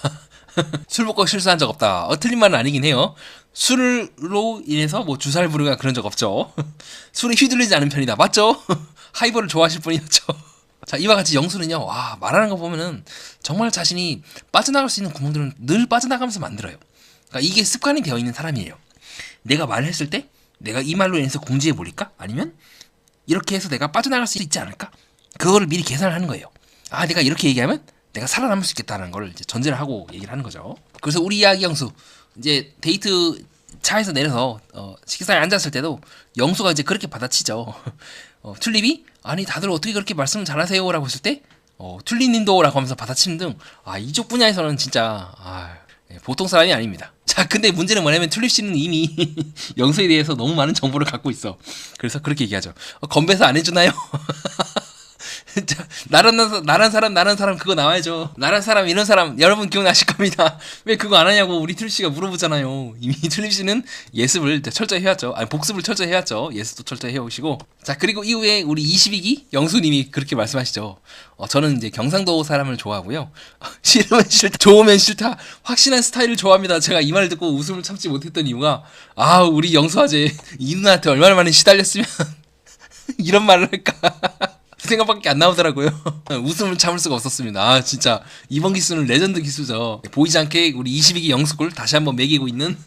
술 먹고 실수한 적 없다. 틀린 말은 아니긴 해요. 술로 인해서 뭐 주사를 부르거나 그런 적 없죠. 술에 휘둘리지 않은 편이다. 맞죠? 하이볼을 좋아하실 분이었죠. 자, 이와 같이 영수는요, 말하는 거 보면은 정말 자신이 빠져나갈 수 있는 구멍들은 늘 빠져나가면서 만들어요. 그러니까 이게 습관이 되어 있는 사람이에요. 내가 말을 했을 때 내가 이 말로 인해서 궁지에 몰릴까? 아니면 이렇게 해서 내가 빠져나갈 수 있지 않을까? 그거를 미리 계산을 하는 거예요. 내가 이렇게 얘기하면 내가 살아남을 수 있겠다는 걸 이제 전제를 하고 얘기를 하는 거죠. 그래서 우리 이야기 영수 이제 데이트 차에서 내려서 식사에 앉았을 때도 영수가 이제 그렇게 받아치죠. 튤립이 다들 어떻게 그렇게 말씀 잘하세요? 라고 했을 때 튤립님도 라고 하면서 받아치는 등 이쪽 분야에서는 진짜 보통 사람이 아닙니다. 자, 근데 문제는 뭐냐면 튤립씨는 이미 영수에 대해서 너무 많은 정보를 갖고 있어. 그래서 그렇게 얘기하죠. 건배사 안 해주나요? 나란 사람 그거 나와야죠. 나란 사람 이런 사람 여러분 기억나실 겁니다. 왜 그거 안 하냐고 우리 트립 씨가 물어보잖아요. 이미 트립 씨는 예습을 철저히 해왔죠. 아니 복습을 철저히 해왔죠. 예습도 철저히 해오시고. 자 그리고 이후에 우리 22기 영수님이 그렇게 말씀하시죠. 저는 이제 경상도 사람을 좋아하고요. 싫으면 싫다, 좋으면 싫다. 확신한 스타일을 좋아합니다. 제가 이 말을 듣고 웃음을 참지 못했던 이유가 우리 영수아재 이 누나한테 얼마나 많이 시달렸으면 이런 말을 할까 그 생각밖에 안 나오더라고요. 웃음을 참을 수가 없었습니다. 진짜 이번 기수는 레전드 기수죠. 보이지 않게 우리 22기 영수를 다시 한번 매기고 있는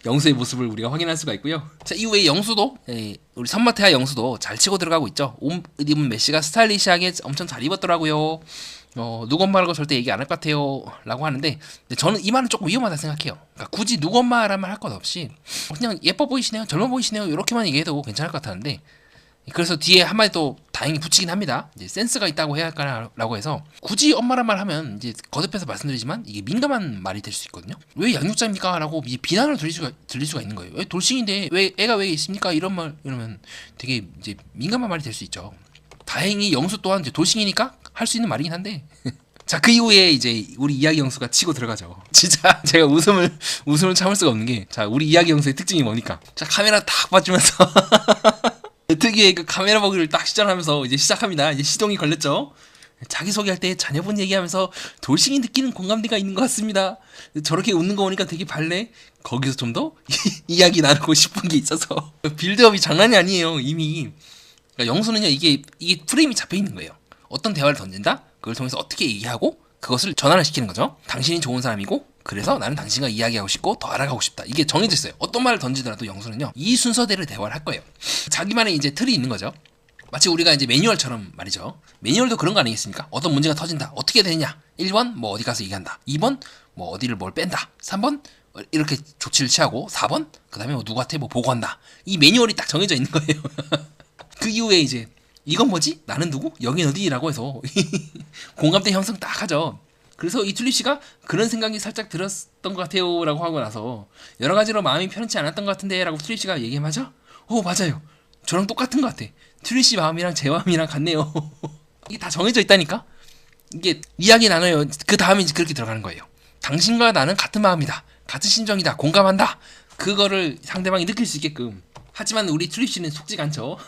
영수의 모습을 우리가 확인할 수가 있고요. 자 이후에 영수도 우리 선마태아 영수도 잘 치고 들어가고 있죠. 옷 입은 메시가 스타일리시하게 엄청 잘 입었더라고요. 누구 엄마라고 절대 얘기 안 할 것 같아요 라고 하는데 저는 이 말은 조금 위험하다 생각해요. 그러니까 굳이 누구 엄마란 말 할 것 없이 그냥 예뻐 보이시네요, 젊어 보이시네요 이렇게만 얘기해도 괜찮을 것 같았는데, 그래서 뒤에 한마디 또 다행히 붙이긴 합니다. 이제 센스가 있다고 해야 할까라고 해서 굳이 엄마란 말 하면 이제 거듭해서 말씀드리지만 이게 민감한 말이 될 수 있거든요. 왜 양육자입니까? 라고 비난을 들릴 수가 있는 거예요. 왜 돌싱인데 왜 애가 왜 있습니까? 이런 말 이러면 되게 이제 민감한 말이 될 수 있죠. 다행히 영수 또한 이제 돌싱이니까 할 수 있는 말이긴 한데 자 그 이후에 이제 우리 이야기 영수가 치고 들어가죠. 진짜 제가 웃음을 참을 수가 없는 게, 자 우리 이야기 영수의 특징이 뭡니까? 자 카메라 딱 봐주면서 특유의 그 카메라 보기를 딱 시전하면서 이제 시작합니다. 이제 시동이 걸렸죠. 자기소개할 때 자녀분 얘기하면서 돌싱이 느끼는 공감대가 있는 것 같습니다. 저렇게 웃는 거 보니까 되게 밝네. 거기서 좀 더 이야기 나누고 싶은 게 있어서 빌드업이 장난이 아니에요 이미. 그러니까 영수는요 이게 프레임이 잡혀 있는 거예요. 어떤 대화를 던진다? 그걸 통해서 어떻게 얘기하고 그것을 전환을 시키는 거죠. 당신이 좋은 사람이고 그래서 나는 당신과 이야기하고 싶고 더 알아가고 싶다. 이게 정해져 있어요. 어떤 말을 던지더라도 영수는요 이 순서대로 대화를 할 거예요. 자기만의 이제 틀이 있는 거죠. 마치 우리가 이제 매뉴얼처럼 말이죠. 매뉴얼도 그런 거 아니겠습니까? 어떤 문제가 터진다. 어떻게 되느냐? 1번 뭐 어디 가서 얘기한다. 2번 뭐 어디를 뭘 뺀다. 3번 이렇게 조치를 취하고 4번 그 다음에 뭐 누구한테 뭐 보고한다. 이 매뉴얼이 딱 정해져 있는 거예요. 그 이후에 이제 이건 뭐지? 나는 누구? 여긴 어디라고 해서 공감대 형성 딱 하죠. 그래서 이 튤립 씨가 그런 생각이 살짝 들었던 것 같아요 라고 하고 나서 여러 가지로 마음이 편치 않았던 것 같은데 라고 튤립 씨가 얘기하죠. 맞아요. 저랑 똑같은 것 같아. 튤립 씨 마음이랑 제 마음이랑 같네요. 이게 다 정해져 있다니까? 이게 이야기 나눠요. 그 다음에 이제 그렇게 들어가는 거예요. 당신과 나는 같은 마음이다. 같은 심정이다. 공감한다. 그거를 상대방이 느낄 수 있게끔. 하지만 우리 튤립 씨는 속지가 않죠.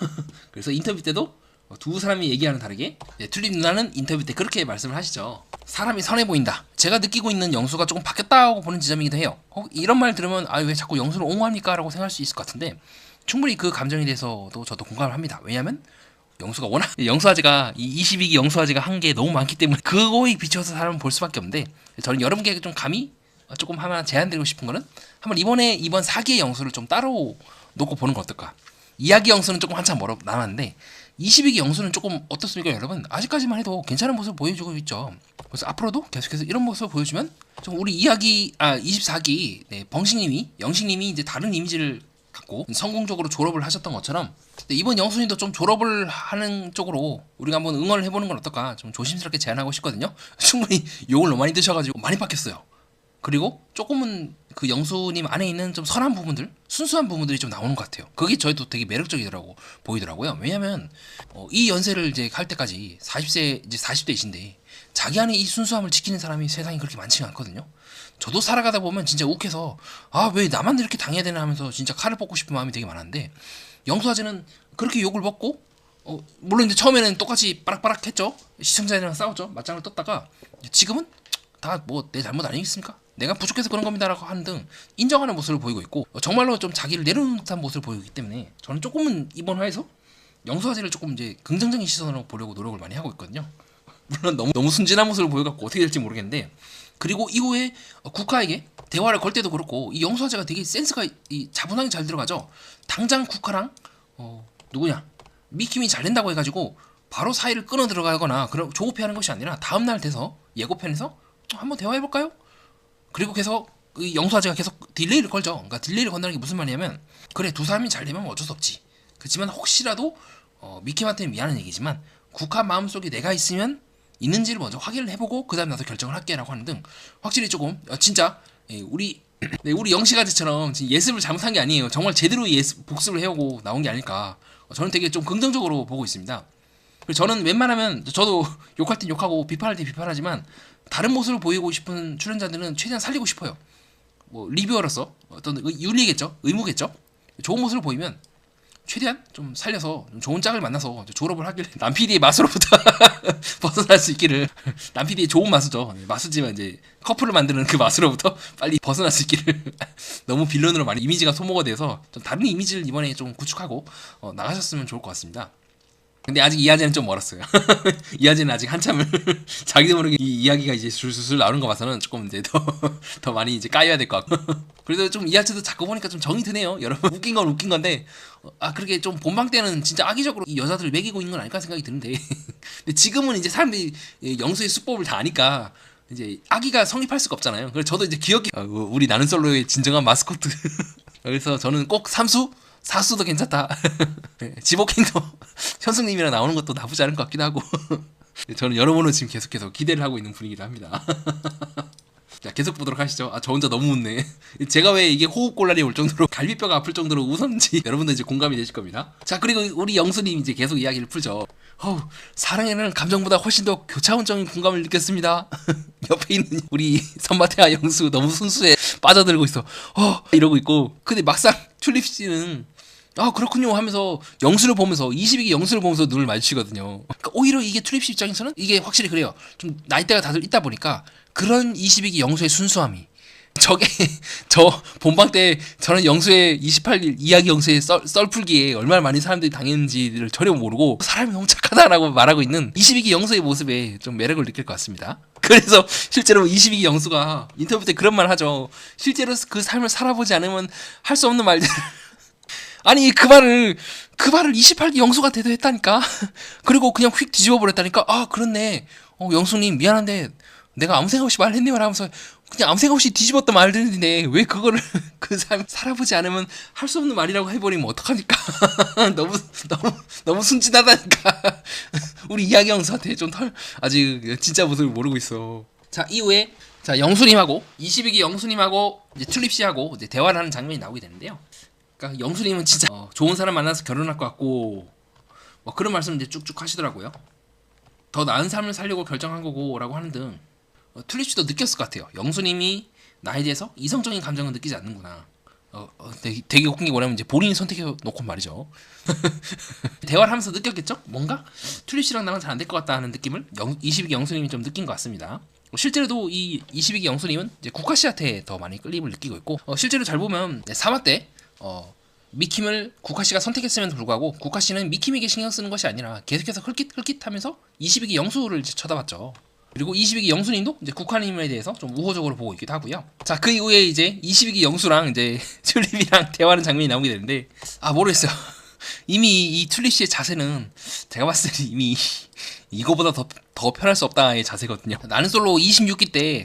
그래서 인터뷰 때도 두 사람이 얘기하는 다르게 튤립 누나는 인터뷰 때 그렇게 말씀을 하시죠. 사람이 선해 보인다. 제가 느끼고 있는 영수가 조금 바뀌었다고 보는 지점이기도 해요. 이런 말 들으면 왜 자꾸 영수를 옹호합니까? 라고 생각할 수 있을 것 같은데 충분히 그 감정에 대해서도 저도 공감을 합니다. 왜냐하면 영수가 워낙 영수아재가 이 22기 영수아재가 한 게 너무 많기 때문에 그거에 비춰서 사람을 볼 수밖에 없는데, 저는 여러분께 좀 감히 조금 하나 제안드리고 싶은 거는 한번 이번 4기의 영수를 좀 따로 놓고 보는 거 어떨까? 이야기 영수는 조금 한참 멀어 남았는데 22기 영수는 조금 어떻습니까 여러분? 아직까지만 해도 괜찮은 모습을 보여주고 있죠. 그래서 앞으로도 계속해서 이런 모습을 보여주면 좀 우리 24기 영식님이 이제 다른 이미지를 갖고 성공적으로 졸업을 하셨던 것처럼 이번 영수님도 좀 졸업을 하는 쪽으로 우리가 한번 응원을 해보는 건 어떨까? 좀 조심스럽게 제안하고 싶거든요. 충분히 욕을 너무 많이 드셔가지고 많이 바뀌었어요. 그리고 조금은 그 영수님 안에 있는 좀 선한 부분들, 순수한 부분들이 좀 나오는 것 같아요. 그게 저희도 되게 매력적이더라고 보이더라고요. 왜냐면 이 연세를 이제 할 때까지 40세 이제 40대이신데 자기 안에 이 순수함을 지키는 사람이 세상에 그렇게 많지가 않거든요. 저도 살아가다 보면 진짜 욱해서 왜 나만 이렇게 당해야 되나 하면서 진짜 칼을 뽑고 싶은 마음이 되게 많았는데, 영수아재는 그렇게 욕을 먹고 물론 이제 처음에는 똑같이 빠락빠락 했죠. 시청자들이랑 싸웠죠. 맞짱을 떴다가 지금은 다 뭐 내 잘못 아니겠습니까? 내가 부족해서 그런 겁니다라고 하는 등 인정하는 모습을 보이고 있고 정말로 좀 자기를 내려놓는 듯한 모습을 보이기 때문에 저는 조금은 이번 화에서 영수아재를 조금 이제 긍정적인 시선으로 보려고 노력을 많이 하고 있거든요. 물론 너무 순진한 모습을 보여갖고 어떻게 될지 모르겠는데, 그리고 이후에 국화에게 대화를 걸 때도 그렇고 이 영수아재가 되게 센스가 자분하게 잘 들어가죠. 당장 국화랑 누구냐 미킴이 잘 된다고 해가지고 바로 사이를 끊어 들어가거나 그런 조급해하는 것이 아니라 다음날 돼서 예고편에서 한번 대화해볼까요? 그리고 계속 영수아재가 계속 딜레이를 걸죠. 그러니까 딜레이를 건다는 게 무슨 말이냐면 그래 두 사람이 잘 되면 어쩔 수 없지. 그렇지만 혹시라도 미킴한테는 미안한 얘기지만 국화 마음속에 내가 있으면 있는지를 먼저 확인을 해보고 그 다음에 나도 결정을 할게 라고 하는 등 확실히 조금 진짜 우리 영식아재처럼 예습을 잘못한 게 아니에요. 정말 제대로 복습을 해오고 나온 게 아닐까. 저는 되게 좀 긍정적으로 보고 있습니다. 그리고 저는 웬만하면 저도 욕할 땐 욕하고 비판할 땐 비판하지만 다른 모습을 보이고 싶은 출연자들은 최대한 살리고 싶어요. 뭐 리뷰어로서 어떤 윤리겠죠, 의무겠죠. 좋은 모습을 보이면 최대한 좀 살려서 좀 좋은 짝을 만나서 졸업을 하길 남 PD의 맛으로부터 벗어날 수 있기를 남 PD의 좋은 마수죠. 마수지만 이제 커플을 만드는 그 맛으로부터 빨리 벗어날 수 있기를 너무 빌런으로 많이 이미지가 소모가 돼서 좀 다른 이미지를 이번에 좀 구축하고 나가셨으면 좋을 것 같습니다. 근데 아직 이하재는 좀 멀었어요. 이하재는 아직 한참을 자기도 모르게 이 이야기가 이제 술술 나오는 거 봐서는 조금 이제 더 많이 이제 까여야 될 것 같고. 그래도 좀 이하재도 자꾸 보니까 좀 정이 드네요. 여러분 웃긴 건 웃긴 건데 그렇게 좀 본방 때는 진짜 악의적으로 이 여자들을 매기고 있는 건 아닐까 생각이 드는데 근데 지금은 이제 사람들이 영수의 수법을 다 아니까 이제 악의가 성립할 수가 없잖아요. 그래서 저도 이제 기억이 우리 나는 솔로의 진정한 마스코트. 그래서 저는 꼭 삼수 사수도 괜찮다. 지복행도 현승님이랑 나오는 것도 나쁘지 않은 것 같기도 하고. 저는 여러모로 지금 계속해서 기대를 하고 있는 분위기를 합니다. 자, 계속 보도록 하시죠. 저 혼자 너무 웃네. 제가 왜 이게 호흡곤란이 올 정도로 갈비뼈가 아플 정도로 웃었는지 여러분들 이제 공감이 되실 겁니다. 자, 그리고 우리 영수님 이제 계속 이야기를 풀죠. 사랑에는 감정보다 훨씬 더 교차원적인 공감을 느꼈습니다. 옆에 있는 우리 선마태아 영수 너무 순수해 빠져들고 있어. 이러고 있고. 근데 막상 튤립 씨는 그렇군요 하면서 영수를 보면서 22기 영수를 보면서 눈을 마주치거든요. 그러니까 오히려 이게 튤립 씨 입장에서는 이게 확실히 그래요. 좀 나이대가 다들 있다 보니까 그런 22기 영수의 순수함이 저 본방 때 저는 영수의 28일 이야기 영수의 썰풀기에 얼마나 많은 사람들이 당했는지를 전혀 모르고 사람이 너무 착하다라고 말하고 있는 22기 영수의 모습에 좀 매력을 느낄 것 같습니다. 그래서 실제로 22기 영수가 인터뷰 때 그런 말 하죠. 실제로 그 삶을 살아보지 않으면 할 수 없는 말들. 아니 그 말을 28기 영수가 대도했다니까. 그리고 그냥 휙 뒤집어 버렸다니까. 그렇네. 영수님 미안한데 내가 아무 생각 없이 말했네요 라면서 그냥 아무 생각 없이 뒤집었던 말들인데 왜 그거를 그 삶 살아보지 않으면 할 수 없는 말이라고 해버리면 어떡합니까? 너무 순진하다니까. 우리 이야기 영수한테 좀 아직 진짜 모습을 모르고 있어. 자, 이후에 영수님하고 22기 영수님하고 이제 튤립 씨하고 이제 대화를 하는 장면이 나오게 되는데요. 그러니까 영수님은 진짜 좋은 사람 만나서 결혼할 것 같고 뭐 그런 말씀을 이제 쭉쭉 하시더라고요. 더 나은 삶을 살려고 결정한 거고라고 하는 등 튤립 씨도 느꼈을 것 같아요. 영수님이 나에 대해서 이성적인 감정을 느끼지 않는구나. 되게 웃긴 게 뭐냐면 이제 본인이 선택해 놓고 말이죠. 대화를 하면서 느꼈겠죠? 뭔가 튤립 씨랑 나랑 잘 안 될 것 같다 하는 느낌을 22기 영수님이 좀 느낀 것 같습니다. 실제로도 이 22기 영수님은 이제 국화 씨한테 더 많이 끌림을 느끼고 있고 실제로 잘 보면 3화 때 미킴을 국화 씨가 선택했음에도 불구하고 국화 씨는 미킴에게 신경 쓰는 것이 아니라 계속해서 헐깃헐깃하면서 22기 영수를 이제 쳐다봤죠. 그리고 22기 영수님도 이제 국화님에 대해서 좀 우호적으로 보고 있기도 하고요. 자, 그 이후에 이제 22기 영수랑 이제 튤립이랑 대화하는 장면이 나오게 되는데 모르겠어요. 이미 이 튤립 씨의 자세는 제가 봤을 때 이미 이거보다 더 편할 수 없다의 자세거든요. 나는 솔로 26기 때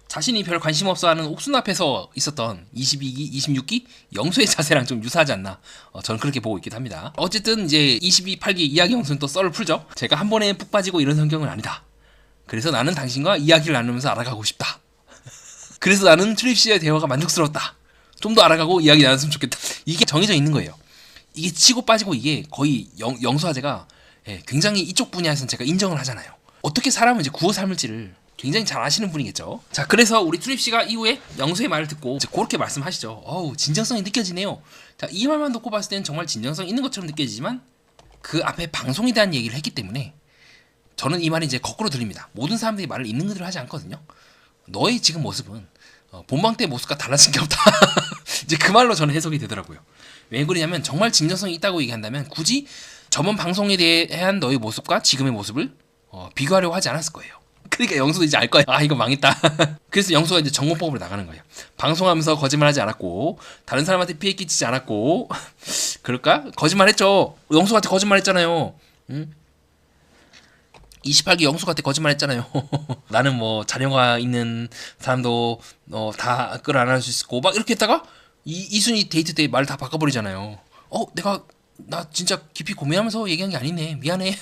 자신이 별 관심 없어하는 옥순 앞에서 있었던 22기, 26기 영수의 자세랑 좀 유사하지 않나. 저는 그렇게 보고 있기도 합니다. 어쨌든 이제 28기 이야기 영수는 또 썰을 풀죠. 제가 한 번에 푹 빠지고 이런 성격은 아니다. 그래서 나는 당신과 이야기를 나누면서 알아가고 싶다. 그래서 나는 튤립 씨의 대화가 만족스러웠다. 좀 더 알아가고 이야기 나눴으면 좋겠다. 이게 정해져 있는 거예요. 이게 치고 빠지고 이게 거의 영수 아재가 굉장히 이쪽 분야에서는 제가 인정을 하잖아요. 어떻게 사람을 이제 구워 삶을지를 굉장히 잘 아시는 분이겠죠. 자, 그래서 우리 튤립 씨가 이후에 영수의 말을 듣고 이제 그렇게 말씀하시죠. 진정성이 느껴지네요. 자, 이 말만 듣고 봤을 때는 정말 진정성 있는 것처럼 느껴지지만 그 앞에 방송에 대한 얘기를 했기 때문에 저는 이 말이 이제 거꾸로 들립니다. 모든 사람들이 말을 있는 그대로 하지 않거든요. 너의 지금 모습은 본방 때 모습과 달라진 게 없다. 이제 그 말로 저는 해석이 되더라고요. 왜 그러냐면 정말 진정성이 있다고 얘기한다면 굳이 저번 방송에 대한 너의 모습과 지금의 모습을 비교하려고 하지 않았을 거예요. 그러니까 영수도 이제 알 거예요. 이거 망했다. 그래서 영수가 이제 정보법으로 나가는 거예요. 방송하면서 거짓말하지 않았고 다른 사람한테 피해 끼치지 않았고 그럴까? 거짓말했죠. 영수한테 거짓말했잖아요. 응? 28기 영수한테 거짓말했잖아요. 나는 뭐 자녀가 있는 사람도 다 끌어안을 수 있고 막 이렇게 했다가 이순이 데이트 때 말 다 바꿔버리잖아요. 나 진짜 깊이 고민하면서 얘기한 게 아니네. 미안해.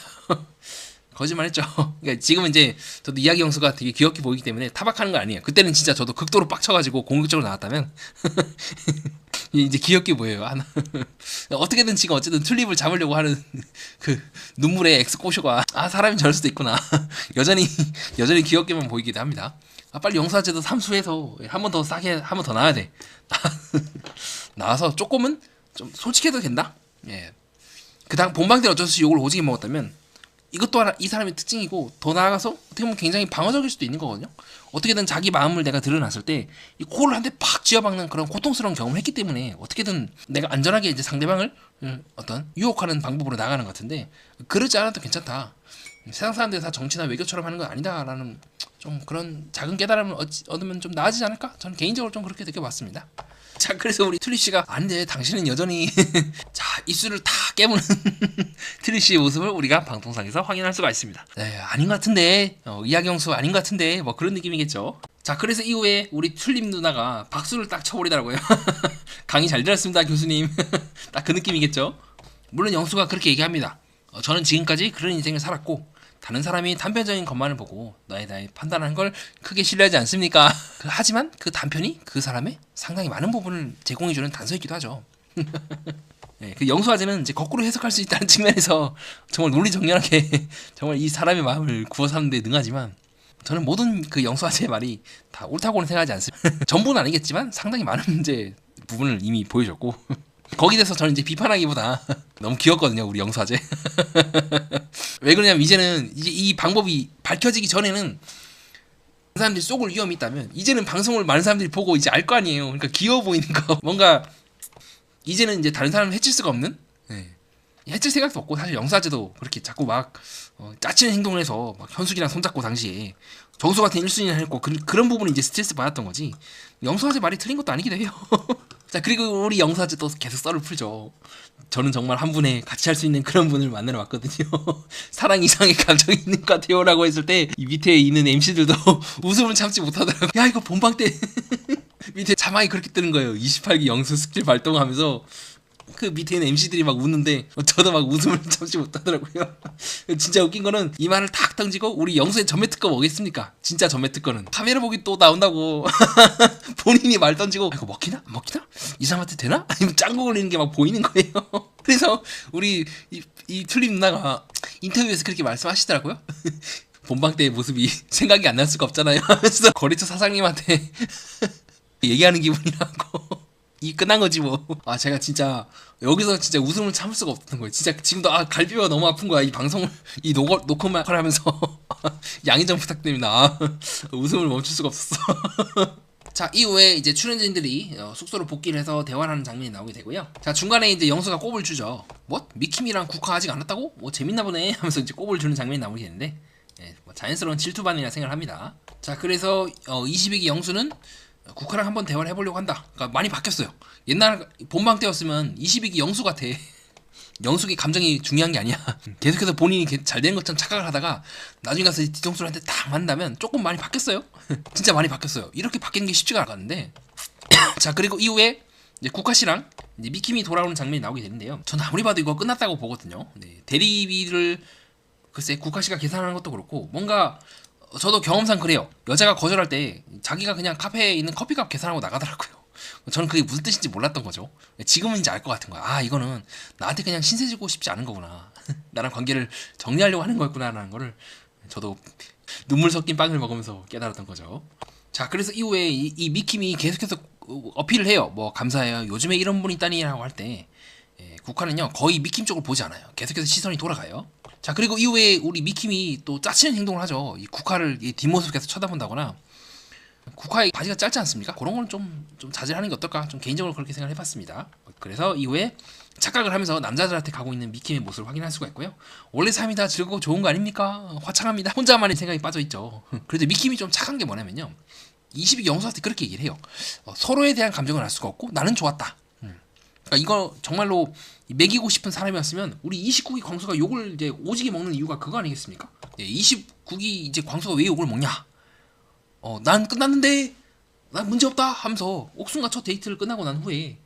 거짓말했죠. 그러니까 지금은 이제 저도 이야기 영수가 되게 귀엽게 보이기 때문에 타박하는 거 아니에요. 그때는 진짜 저도 극도로 빡쳐가지고 공격적으로 나왔다면 이제 귀엽게 보여요. 하나. 어떻게든 지금 어쨌든 튤립을 잡으려고 하는 그 눈물의 엑스코쇼가 사람이 저럴 수도 있구나. 여전히 귀엽게만 보이기도 합니다. 빨리 영수아제도 삼수해서 한 번 더 싸게 한 번 더 나와야 돼. 나와서 조금은 좀 솔직해도 된다. 예. 그다음 본방 때 어쩔 수 없이 욕을 오지게 먹었다면 이것도 하나 이 사람의 특징이고, 더 나아가서 어떻게 보면 굉장히 방어적일 수도 있는 거거든요. 어떻게든 자기 마음을 내가 드러났을 때 이 코를 한 대 팍 쥐어박는 그런 고통스러운 경험을 했기 때문에 어떻게든 내가 안전하게 이제 상대방을 어떤 유혹하는 방법으로 나가는 것 같은데, 그러지 않아도 괜찮다. 세상 사람들이 다 정치나 외교처럼 하는 건 아니다라는 좀 그런 작은 깨달음을 얻으면 좀 나아지지 않을까? 저는 개인적으로 좀 그렇게 느껴봤습니다. 자, 그래서 우리 튤립 씨가 아닌데 당신은 여전히 자, 입술을 다 깨무는 튤립 씨의 모습을 우리가 방송상에서 확인할 수가 있습니다. 네, 아닌 것 같은데, 이하경수 아닌 것 같은데, 뭐 그런 느낌이겠죠. 자, 그래서 이후에 우리 튤립 누나가 박수를 딱 쳐버리더라고요. 강의 잘 들었습니다, 교수님. 딱 그 느낌이겠죠. 물론 영수가 그렇게 얘기합니다. 저는 지금까지 그런 인생을 살았고, 다른 사람이 단편적인 것만을 보고 너에 대해 판단하는 걸 크게 신뢰하지 않습니까? 하지만 그 단편이 그 사람의 상당히 많은 부분을 제공해주는 단서이기도 하죠. 네, 그 영수아제는 이제 거꾸로 해석할 수 있다는 측면에서 정말 논리정연하게 정말 이 사람의 마음을 구워 사는데 능하지만, 저는 모든 그 영수아제의 말이 다 옳다고는 생각하지 않습니다. 전부는 아니겠지만 상당히 많은 이제 부분을 이미 보여줬고, 거기에 대해서 저는 이제 비판하기보다 너무 귀엽거든요, 우리 영수아제. 왜 그러냐면 이제는 이제 이 방법이 밝혀지기 전에는 사람들이 쏘을 위험이 있다면, 이제는 방송을 많은 사람들이 보고 이제 알 거 아니에요. 그러니까 귀여워 보이는 거, 뭔가 이제는 이제 다른 사람을 해칠 수가 없는, 해칠 생각도 없고, 사실 영수아제도 그렇게 자꾸 막 짜치는 행동을 해서 막 현숙이랑 손잡고 당시에 정수 같은 1순위를 했고, 그런 부분이 이제 스트레스 받았던 거지. 영수아제 말이 틀린 것도 아니기도 해요. 자, 그리고 우리 영수아제 또 계속 썰을 풀죠. 저는 정말 한 분에 같이 할 수 있는 그런 분을 만나러 왔거든요. 사랑 이상의 감정이 있는 것 같아요 라고 했을 때 이 밑에 있는 MC들도 웃음을 참지 못하더라고요. 야, 이거 본방 때 밑에 자막이 그렇게 뜨는 거예요. 28기 영수 스킬 발동하면서 그 밑에 있는 MC들이 막 웃는데 저도 막 웃음을 참지 못하더라고요. 진짜 웃긴 거는 이 말을 탁 던지고 우리 영수의 전매 특허 뭐겠습니까? 진짜 전매 특허는 카메라 보기 또 나온다고 본인이 말 던지고 이거 먹히나? 안 먹히나? 이 사람한테 되나? 아니면 짱구 걸리는 게 막 보이는 거예요. 그래서 우리 이 튤립 누나가 인터뷰에서 그렇게 말씀하시더라고요. 본방 때의 모습이 생각이 안 날 수가 없잖아요 하면서 거래처 사장님한테 얘기하는 기분이라고. 이 끝난 거지 뭐. 제가 진짜 여기서 진짜 웃음을 참을 수가 없었던 거예요. 진짜 지금도 갈비가 너무 아픈 거야. 이 방송을 이 녹음을 하면서 양해 좀 부탁드립니다. 웃음을 멈출 수가 없었어. 자, 이후에 이제 출연진들이 숙소로 복귀를 해서 대화를 하는 장면이 나오게 되고요. 자, 중간에 이제 영수가 꼽을 주죠. 뭐? 미킴이랑 국화 아직 안 왔다고? 뭐 재밌나 보네 하면서 이제 꼽을 주는 장면이 나오게 되는데, 뭐 자연스러운 질투 반응이라 생각을 합니다. 자, 그래서 22기 영수는 국화랑 한번 대화를 해보려고 한다. 그러니까 많이 바뀌었어요. 옛날 본방 때였으면 22기 영수 같아. 영숙이 감정이 중요한 게 아니야. 계속해서 본인이 잘 되는 것처럼 착각을 하다가 나중에 가서 뒤통수한테 딱 만나면 조금 많이 바뀌었어요. 진짜 많이 바뀌었어요. 이렇게 바뀌는 게 쉽지가 않았는데. 자, 그리고 이후에 이제 국화 씨랑 이제 미킴이 돌아오는 장면이 나오게 되는데요. 전 아무리 봐도 이거 끝났다고 보거든요. 대리비를 글쎄 국화 씨가 계산하는 것도 그렇고, 뭔가 저도 경험상 그래요. 여자가 거절할 때 자기가 그냥 카페에 있는 커피값 계산하고 나가더라고요. 저는 그게 무슨 뜻인지 몰랐던 거죠. 지금은 이제 알 것 같은 거야. 이거는 나한테 그냥 신세 지고 싶지 않은 거구나. 나랑 관계를 정리하려고 하는 거였구나라는 거를 저도 눈물 섞인 빵을 먹으면서 깨달았던 거죠. 자, 그래서 이후에 이 미킴이 계속해서 어필을 해요. 뭐 감사해요. 요즘에 이런 분이 있다니라고 할 때 국화는요 거의 미킴 쪽을 보지 않아요. 계속해서 시선이 돌아가요. 자, 그리고 이후에 우리 미킴이 또 짜치는 행동을 하죠. 이 국화를 뒷모습 계속 쳐다본다거나, 국화의 바지가 짧지 않습니까? 그런 건 좀 자제하는 게 어떨까? 좀 개인적으로 그렇게 생각을 해봤습니다. 그래서 이후에 착각을 하면서 남자들한테 가고 있는 미킴의 모습을 확인할 수가 있고요. 원래 삶이 다 즐겁고 좋은 거 아닙니까? 화창합니다. 혼자만의 생각이 빠져있죠. 그래도 미킴이 좀 착한 게 뭐냐면요, 22기 영수한테 그렇게 얘기를 해요. 서로에 대한 감정을 알 수가 없고 나는 좋았다. 그러니까 이거 정말로 매기고 싶은 사람이었으면 우리 29기 광수가 욕을 이제 오지게 먹는 이유가 그거 아니겠습니까? 29기 이제 광수가 왜 욕을 먹냐? 난 끝났는데 난 문제없다 하면서 옥순과 첫 데이트를 끝나고 난 후에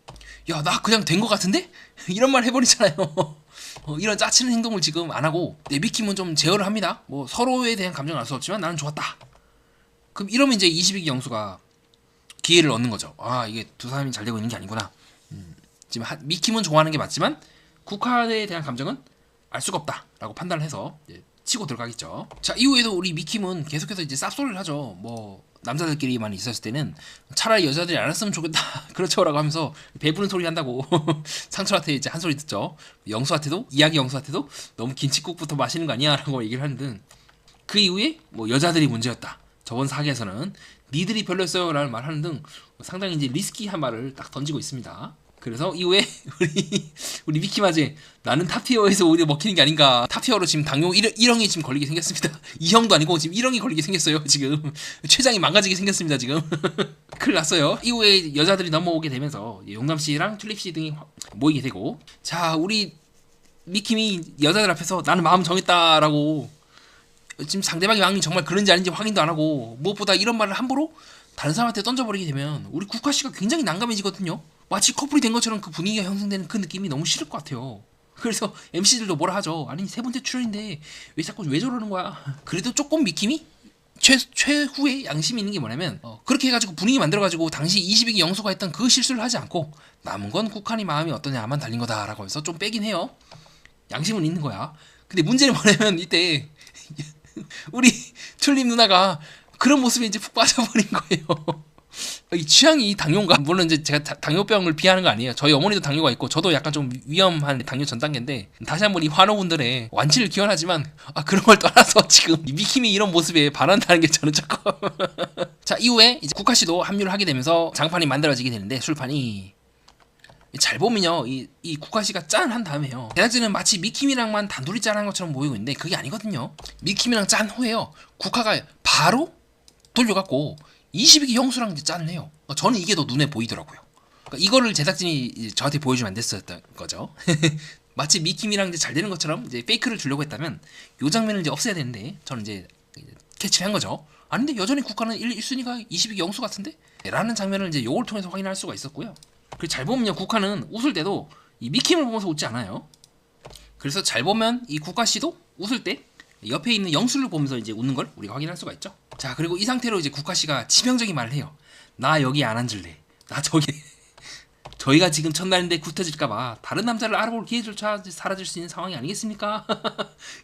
야, 나 그냥 된 거 같은데? 이런 말 해버리잖아요. 이런 짜치는 행동을 지금 안 하고 미킴은 좀 제어를 합니다. 뭐 서로에 대한 감정을 알 수 없지만 나는 좋았다. 그럼 이러면 이제 22기 영수가 기회를 얻는 거죠. 이게 두 사람이 잘 되고 있는 게 아니구나. 지금 미킴은 좋아하는 게 맞지만 국화에 대한 감정은 알 수가 없다라고 판단을 해서 치고 들어가겠죠. 자, 이후에도 우리 미킴은 계속해서 이제 쌉소리를 하죠. 뭐 남자들끼리만 있었을 때는 차라리 여자들이 알았으면 좋겠다. 그렇죠라고 하면서 배부른 소리 한다고 상철한테 이제 한 소리 듣죠. 영수한테도 이야기 영수한테도 너무 김치국부터 마시는 거 아니야라고 얘기를 하는 등 그 이후에 뭐 여자들이 문제였다. 저번 사기에서는 니들이 별로였어요라는 말하는 등 상당히 이제 리스키한 말을 딱 던지고 있습니다. 그래서 이후에 우리 미키마제 나는 탑티어에서 오히려 먹히는 게 아닌가. 탑티어로 지금 당뇨 1형이 지금 걸리게 생겼습니다. 2형도 아니고 지금 1형이 걸리게 생겼어요. 지금 췌장이 망가지게 생겼습니다. 지금 큰일 났어요. 이후에 여자들이 넘어오게 되면서 용남씨랑 튤립씨 등이 모이게 되고, 자, 우리 미킴이 여자들 앞에서 나는 마음 정했다라고, 지금 상대방의 마음이 정말 그런지 아닌지 확인도 안 하고 무엇보다 이런 말을 함부로 다른 사람한테 던져버리게 되면 우리 국화씨가 굉장히 난감해지거든요. 마치 커플이 된 것처럼 그 분위기가 형성되는 그 느낌이 너무 싫을 것 같아요. 그래서 MC들도 뭐라 하죠. 아니, 세 번째 출연인데 왜 자꾸 왜 저러는 거야. 그래도 조금 미킴이 최후의 양심이 있는 게 뭐냐면 그렇게 해가지고 분위기 만들어가지고 당시 22기 영수가 했던 그 실수를 하지 않고 남은 건 국한이 마음이 어떠냐만 달린 거다라고 해서 좀 빼긴 해요. 양심은 있는 거야. 근데 문제는 뭐냐면 이때 우리 튤립 누나가 그런 모습에 이제 푹 빠져버린 거예요. 이 취향이 당뇨인가? 물론 이제 제가 당뇨병을 비하는 거 아니에요. 저희 어머니도 당뇨가 있고 저도 약간 좀 위험한 당뇨 전 단계인데, 다시 한번 이 환우분들의 완치를 기원하지만 그런 걸 떠나서 지금 미킴이 이런 모습에 반한다는 게 저는 조금 자, 이후에 이제 국화씨도 합류를 하게 되면서 장판이 만들어지게 되는데, 술판이 잘 보면요, 이 국화씨가 짠 한 다음에요, 제작진은 마치 미킴이랑만 단둘이 짠한 것처럼 보이고 있는데 그게 아니거든요. 미킴이랑 짠 후에요, 국화가 바로 돌려갖고 22기 형수랑 짠을 해요. 저는 이게 더 눈에 보이더라고요. 그러니까 이거를 제작진이 저한테 보여주면 안 됐었던 거죠. 마치 미킴이랑 이제 잘 되는 것처럼 이제 페이크를 주려고 했다면 이 장면을 이제 없애야 되는데 저는 이제 캐치한 거죠. 아닌데 여전히 국화는 1순위가 22기 영수 같은데? 라는 장면을 이제 요걸 통해서 확인할 수가 있었고요. 그리고 잘 보면요, 국화는 웃을 때도 이 미킴을 보면서 웃지 않아요. 그래서 잘 보면 이 국화씨도 웃을 때 옆에 있는 영수를 보면서 이제 웃는 걸 우리가 확인할 수가 있죠. 자, 그리고 이 상태로 이제 국화씨가 치명적인 말을 해요. 나 여기 안 앉을래. 나 저기 저희가 지금 첫날인데 굽혀질까봐 다른 남자를 알아볼 기회조차 사라질 수 있는 상황이 아니겠습니까?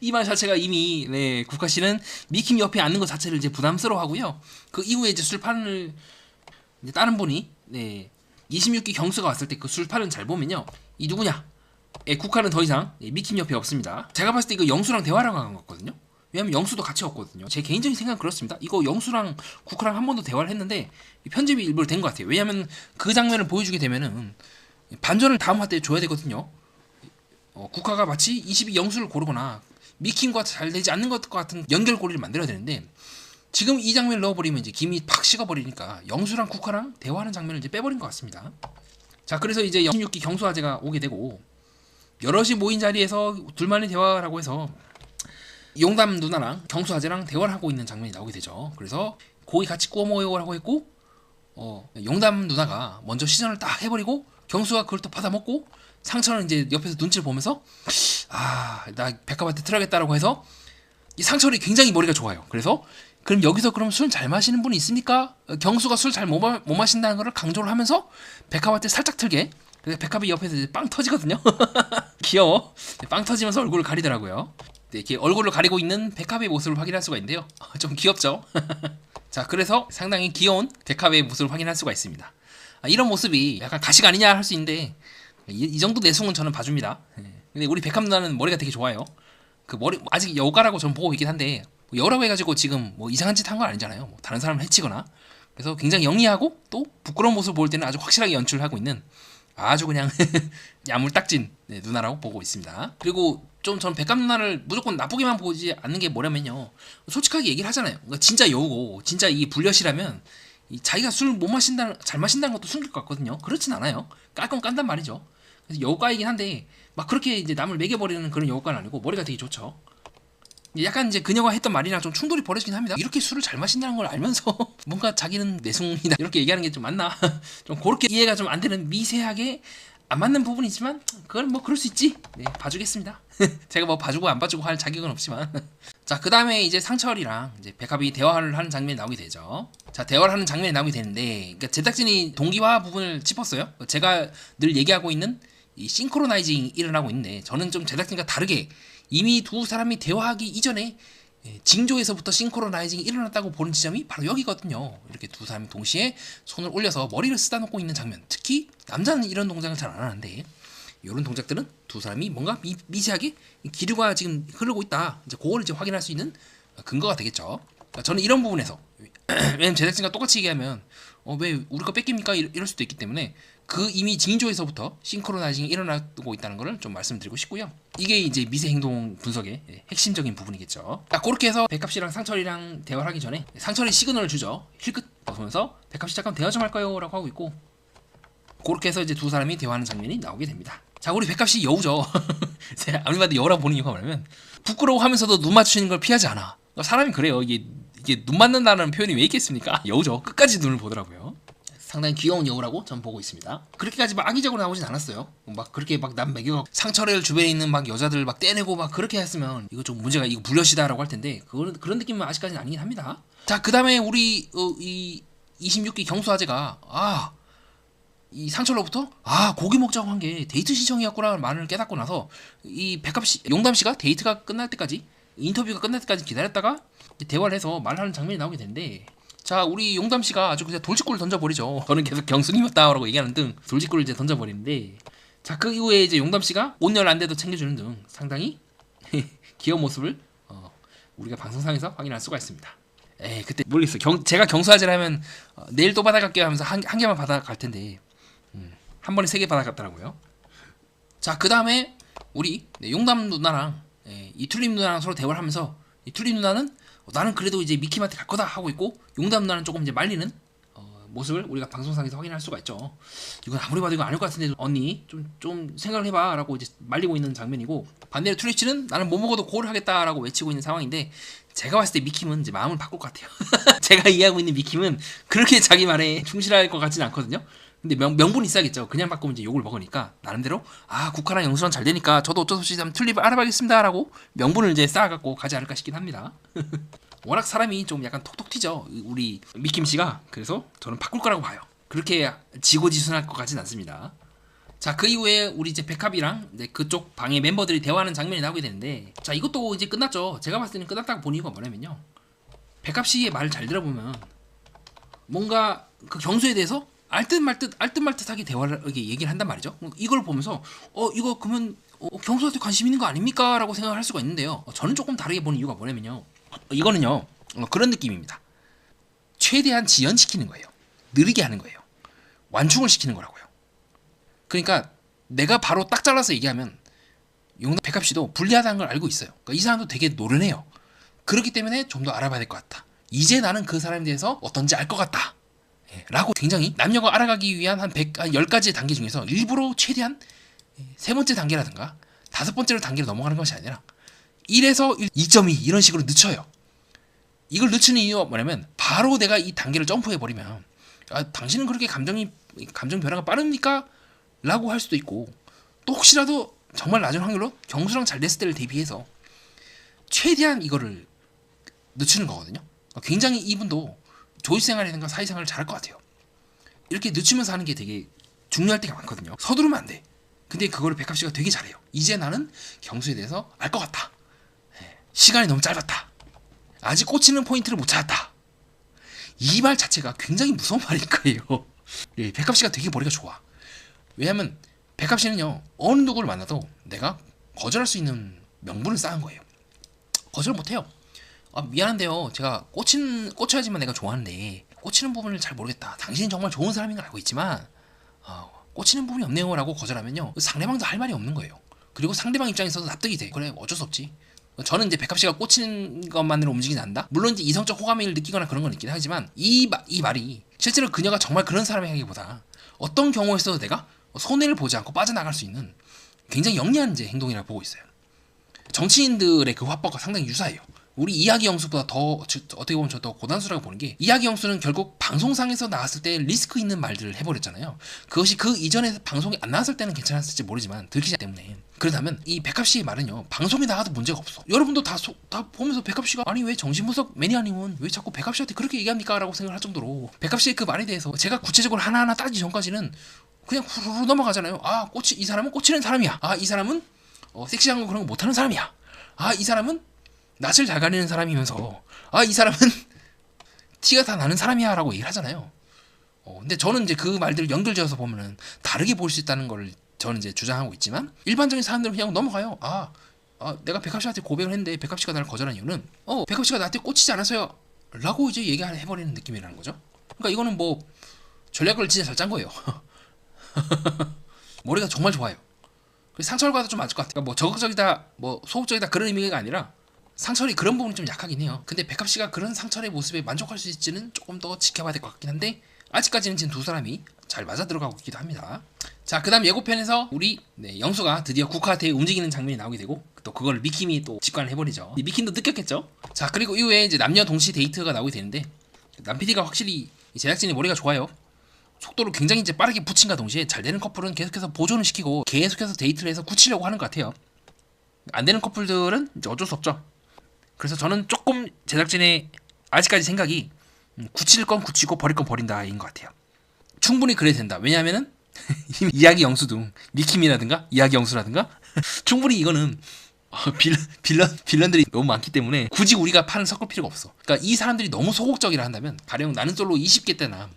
이 말 자체가 이미 국화씨는 미킴 옆에 앉는 것 자체를 이제 부담스러워하고요. 그 이후에 이제 술판을 이제 다른 분이 26기 경수가 왔을 때 그 술판은 잘 보면요, 이 누구냐? 국화는 더 이상 미킴 옆에 없습니다. 제가 봤을 때 이거 영수랑 대화를 한 거거든요. 왜냐면 영수도 같이 왔거든요. 제 개인적인 생각은 그렇습니다. 이거 영수랑 국화랑 한 번 더 대화를 했는데 편집이 일부러 된 것 같아요. 왜냐면 그 장면을 보여주게 되면은 반전을 다음 화 때 줘야 되거든요. 국화가 마치 22 영수를 고르거나 미킴과 잘 되지 않는 것 같은 연결고리를 만들어야 되는데, 지금 이 장면을 넣어버리면 이제 김이 팍 식어버리니까 영수랑 국화랑 대화하는 장면을 이제 빼버린 것 같습니다. 자, 그래서 이제 26기 경수화제가 오게 되고 여럿이 모인 자리에서 둘만의 대화라고 해서 용담 누나랑 경수아재랑 대화를 하고 있는 장면이 나오게 되죠. 그래서 고기 같이 구워 먹어요라고 했고, 용담 누나가 먼저 시전을 딱 해버리고 경수가 그걸 또 받아먹고, 상철은 이제 옆에서 눈치를 보면서 나 백합한테 틀어야겠다라고 해서, 이 상철이 굉장히 머리가 좋아요. 그래서 그럼 여기서 그럼 술 잘 마시는 분이 있습니까? 경수가 술 잘 못 마신다는 걸 강조를 하면서 백합한테 살짝 틀게. 그래서 백합이 옆에서 이제 빵 터지거든요. 귀여워. 빵 터지면서 얼굴을 가리더라고요. 이렇게 얼굴을 가리고 있는 백합의 모습을 확인할 수가 있는데요. 좀 귀엽죠? 자, 그래서 상당히 귀여운 백합의 모습을 확인할 수가 있습니다. 이런 모습이 약간 가식 아니냐 할 수 있는데 이 정도 내숭은 저는 봐줍니다. 근데 우리 백합 누나는 머리가 되게 좋아요. 그 머리 아직 여가라고 저는 보고 있긴 한데, 여라고 해가지고 지금 뭐 이상한 짓 한 건 아니잖아요. 뭐 다른 사람을 해치거나. 그래서 굉장히 영리하고 또 부끄러운 모습을 볼 때는 아주 확실하게 연출을 하고 있는 아주 그냥 야물딱진 누나라고 보고 있습니다. 그리고 좀 전 백합 누나를 무조건 나쁘게만 보지 않는 게 뭐냐면요, 솔직하게 얘기를 하잖아요. 그러니까 진짜 여우고 진짜 이 불려시라면 자기가 술 못 마신다는, 잘 마신다는 것도 숨길 것 같거든요. 그렇진 않아요. 깔 건 깐단 말이죠. 그래서 여우가이긴 한데 막 그렇게 이제 남을 매겨버리는 그런 여우가는 아니고 머리가 되게 좋죠. 약간 이제 그녀가 했던 말이랑 좀 충돌이 벌어지긴 합니다. 이렇게 술을 잘 마신다는 걸 알면서 뭔가 자기는 내숭이다 이렇게 얘기하는 게 좀 맞나? 좀 그렇게 이해가 좀 안 되는 미세하게 안 맞는 부분이지만 그건 뭐 그럴 수 있지. 네, 봐주겠습니다. 제가 뭐 봐주고 안 봐주고 할 자격은 없지만. 자, 그 다음에 이제 상철이랑 이제 백합이 대화를 하는 장면이 나오게 되죠. 자, 대화를 하는 장면이 나오게 되는데, 그러니까 제작진이 동기화 부분을 짚었어요. 제가 늘 얘기하고 있는 이 싱크로나이징이 일어나고 있는데, 저는 좀 제작진과 다르게 이미 두 사람이 대화하기 이전에 징조에서부터 싱크로나이징이 일어났다고 보는 지점이 바로 여기거든요. 이렇게 두 사람이 동시에 손을 올려서 머리를 쓰다 놓고 있는 장면. 특히 남자는 이런 동작을 잘 안 하는데 이런 동작들은 두 사람이 뭔가 미세하게 기류가 지금 흐르고 있다. 이제 그거를 이제 확인할 수 있는 근거가 되겠죠. 그러니까 저는 이런 부분에서 왜냐면 제작진과 똑같이 얘기하면 왜 우리 거 뺏깁니까? 이럴 수도 있기 때문에 그 이미 징조에서부터 싱크로나이징이 일어나고 있다는 것을 좀 말씀드리고 싶고요. 이게 이제 미세 행동 분석의 핵심적인 부분이겠죠. 자, 그렇게 해서 백합씨랑 상철이랑 대화를 하기 전에 상철이 시그널을 주죠. 힐끗 벗으면서 백합씨 잠깐 대화 좀 할까요? 라고 하고 있고, 그렇게 해서 이제 두 사람이 대화하는 장면이 나오게 됩니다. 자, 우리 백합씨 여우죠. 제가 아무리 봐도 여우라고 보는 이유가 뭐냐면 부끄러워하면서도 눈 맞추는 걸 피하지 않아. 사람이 그래요. 이게 눈 맞는다는 표현이 왜 있겠습니까? 여우죠. 끝까지 눈을 보더라고요. 상당히 귀여운 여우라고 전 보고 있습니다. 그렇게까지 막 악의적으로 나오진 않았어요. 막 그렇게 막 남 매겨 상철을 주변에 있는 막 여자들 막 떼내고 막 그렇게 했으면 이거 좀 문제가, 이거 불려시다라고 할 텐데 그런 느낌은 아직까지는 아니긴 합니다. 자, 그 다음에 우리 이 26기 경수아재가 이 상철로부터 고기 먹자고 한 게 데이트 신청이었구나 말을 깨닫고 나서 이 백합씨, 용담씨가 데이트가 끝날 때까지, 인터뷰가 끝날 때까지 기다렸다가 대화를 해서 말하는 장면이 나오게 되는데, 자, 우리 용담씨가 아주 그냥 돌직구를 던져버리죠. 저는 계속 경수님이었다라고 얘기하는 등 돌직구를 이제 던져버리는데, 자, 그 이후에 이제 용담씨가 온열 안 돼도 챙겨주는 등 상당히 귀여운 모습을 우리가 방송상에서 확인할 수가 있습니다. 그때 모르겠어요. 제가 경수아재라면 내일 또 받아갈게요 하면서 한 개만 받아갈 텐데 한 번에 3개 받아갔더라고요. 자, 그 다음에 우리 용담 누나랑 이 튤립 누나랑 서로 대화를 하면서, 이 튤립 누나는 나는 그래도 이제 미킴한테 갈 거다 하고 있고, 용담 누나는 조금 이제 말리는 모습을 우리가 방송상에서 확인할 수가 있죠. 이건 아무리 봐도 이거 아닐 것 같은데 언니 좀 생각을 해봐 라고 이제 말리고 있는 장면이고, 반대로 튤립씨는 나는 뭐 먹어도 고를 하겠다라고 외치고 있는 상황인데, 제가 봤을 때 미킴은 이제 마음을 바꿀 것 같아요. 제가 이해하고 있는 미킴은 그렇게 자기 말에 충실할 것 같지는 않거든요. 근데 명분이 있어야겠죠. 그냥 바꾸면 이제 욕을 먹으니까 나름대로 국화랑 영수랑 잘 되니까 저도 어쩔 수 없이 튤립을 알아봐야겠습니다 라고 명분을 이제 쌓아갖고 가지 않을까 싶긴 합니다. 워낙 사람이 좀 약간 톡톡 튀죠, 우리 미킴씨가. 그래서 저는 바꿀 거라고 봐요. 그렇게 지고지순할 것 같진 않습니다. 자, 그 이후에 우리 이제 백합이랑 이제 그쪽 방의 멤버들이 대화하는 장면이 나오게 되는데, 자, 이것도 이제 끝났죠. 제가 봤을 때는 끝났다고 본 이유가 뭐냐면요, 백합씨의 말을 잘 들어보면 뭔가 그 경수에 대해서 알듯말듯하게 대화를 이렇게 얘기를 한단 말이죠. 이걸 보면서 이거 그러면 경수한테 관심 있는 거 아닙니까? 라고 생각을 할 수가 있는데요. 저는 조금 다르게 보는 이유가 뭐냐면요, 이거는요 그런 느낌입니다. 최대한 지연시키는 거예요. 느리게 하는 거예요. 완충을 시키는 거라고요. 그러니까 내가 바로 딱 잘라서 얘기하면 백합씨도 불리하다는 걸 알고 있어요. 그러니까 이 사람도 되게 노련해요. 그렇기 때문에 좀 더 알아봐야 될 것 같다. 이제 나는 그 사람에 대해서 어떤지 알 것 같다 라고 굉장히 남녀가 알아가기 위한 한 10가지의 단계 중에서 일부러 최대한 3번째 단계라든가 5번째로 단계를 넘어가는 것이 아니라 1에서 2.2 이런 식으로 늦춰요. 이걸 늦추는 이유가 뭐냐면, 바로 내가 이 단계를 점프해버리면 당신은 그렇게 감정 변화가 빠릅니까? 라고 할 수도 있고, 또 혹시라도 정말 낮은 확률로 경수랑 잘 됐을 때를 대비해서 최대한 이거를 늦추는 거거든요. 굉장히 이분도 조직생활이라든가 사회생활을 잘할 것 같아요. 이렇게 늦추면서 하는 게 되게 중요할 때가 많거든요. 서두르면 안 돼. 근데 그거를 백합씨가 되게 잘해요. 이제 나는 경수에 대해서 알 것 같다. 시간이 너무 짧았다. 아직 꽂히는 포인트를 못 찾았다. 이 말 자체가 굉장히 무서운 말일 거예요. 백합씨가 되게 머리가 좋아. 왜냐면 백합씨는요, 어느 누구를 만나도 내가 거절할 수 있는 명분을 쌓은 거예요. 거절 못해요. 미안한데요, 제가 꽂혀야지만 내가 좋아하는데 꽂히는 부분을 잘 모르겠다. 당신이 정말 좋은 사람인 걸 알고 있지만 꽂히는 부분이 없네요 라고 거절하면요, 상대방도 할 말이 없는 거예요. 그리고 상대방 입장에서도 납득이 돼. 그래, 어쩔 수 없지. 저는 이제 백합씨가 꽂히는 것만으로 움직이지 않는다. 물론 이제 이성적 호감을 느끼거나 그런 건 있긴 하지만 이 말이 실제로 그녀가 정말 그런 사람이라기보다 어떤 경우에서도 내가 손해를 보지 않고 빠져나갈 수 있는 굉장히 영리한 이제 행동이라고 보고 있어요. 정치인들의 그 화법과 상당히 유사해요. 우리 이야기 영수보다 더 어떻게 보면 저 더 고단수라고 보는 게 이야기 영수는 결국 방송상에서 나왔을 때 리스크 있는 말들을 해버렸잖아요. 그것이 그 이전에 방송이 안 나왔을 때는 괜찮았을지 모르지만 들키지 때문에 그렇다면 이 백합씨의 말은요 방송에 나와도 문제가 없어. 여러분도 다 보면서 백합씨가 아니 왜 정신분석 매니아님은 왜 자꾸 백합씨한테 그렇게 얘기합니까? 라고 생각할 정도로 백합씨의 그 말에 대해서 제가 구체적으로 하나하나 따지기 전까지는 그냥 후루루 넘어가잖아요. 아 이 사람은 꽂히는 사람이야. 아 이 사람은 섹시한 거 그런 거 못하는 사람이야. 아 이 사람은 낯을 잘 가리는 사람이면서 아 이 사람은 티가 다 나는 사람이야 라고 얘기를 하잖아요. 근데 저는 이제 그 말들을 연결지어서 보면은 다르게 볼 수 있다는 걸 저는 이제 주장하고 있지만 일반적인 사람들은 그냥 넘어가요. 내가 백합씨한테 고백을 했는데 백합씨가 나를 거절한 이유는 백합씨가 나한테 꽂히지 않아서요 라고 이제 얘기해버리는 느낌이라는 거죠. 그러니까 이거는 뭐 전략을 진짜 잘 짠 거예요. 머리가 정말 좋아요. 상철과도 좀 맞을 것 같아요. 뭐 적극적이다 뭐 소극적이다 그런 의미가 아니라 상철이 그런 부분이 좀 약하긴 해요. 근데 백합씨가 그런 상철의 모습에 만족할 수 있지는 조금 더 지켜봐야 될 것 같긴 한데 아직까지는 지금 두 사람이 잘 맞아 들어가고 있기도 합니다. 자, 그 다음 예고편에서 우리 영수가 드디어 국화한테 움직이는 장면이 나오게 되고 또 그걸 미킴이 또 직관을 해버리죠. 미킴도 느꼈겠죠. 자, 그리고 이후에 이제 남녀 동시 데이트가 나오게 되는데 남 PD가 확실히 제작진이 머리가 좋아요. 속도를 굉장히 이제 빠르게 붙임과 동시에 잘 되는 커플은 계속해서 보존을 시키고 계속해서 데이트를 해서 굳히려고 하는 것 같아요. 안 되는 커플들은 이제 어쩔 수 없죠. 그래서 저는 조금 제작진의 아직까지 생각이 굳힐 건 굳히고 버릴 건 버린다인 것 같아요. 충분히 그래야 된다. 왜냐하면은 이야기 영수 등 미킴이라든가 이야기 영수라든가 충분히 이거는 빌런들이 너무 많기 때문에 굳이 우리가 판을 섞을 필요가 없어. 그러니까 이 사람들이 너무 소극적이라 한다면 가령 나는 솔로 20개 때나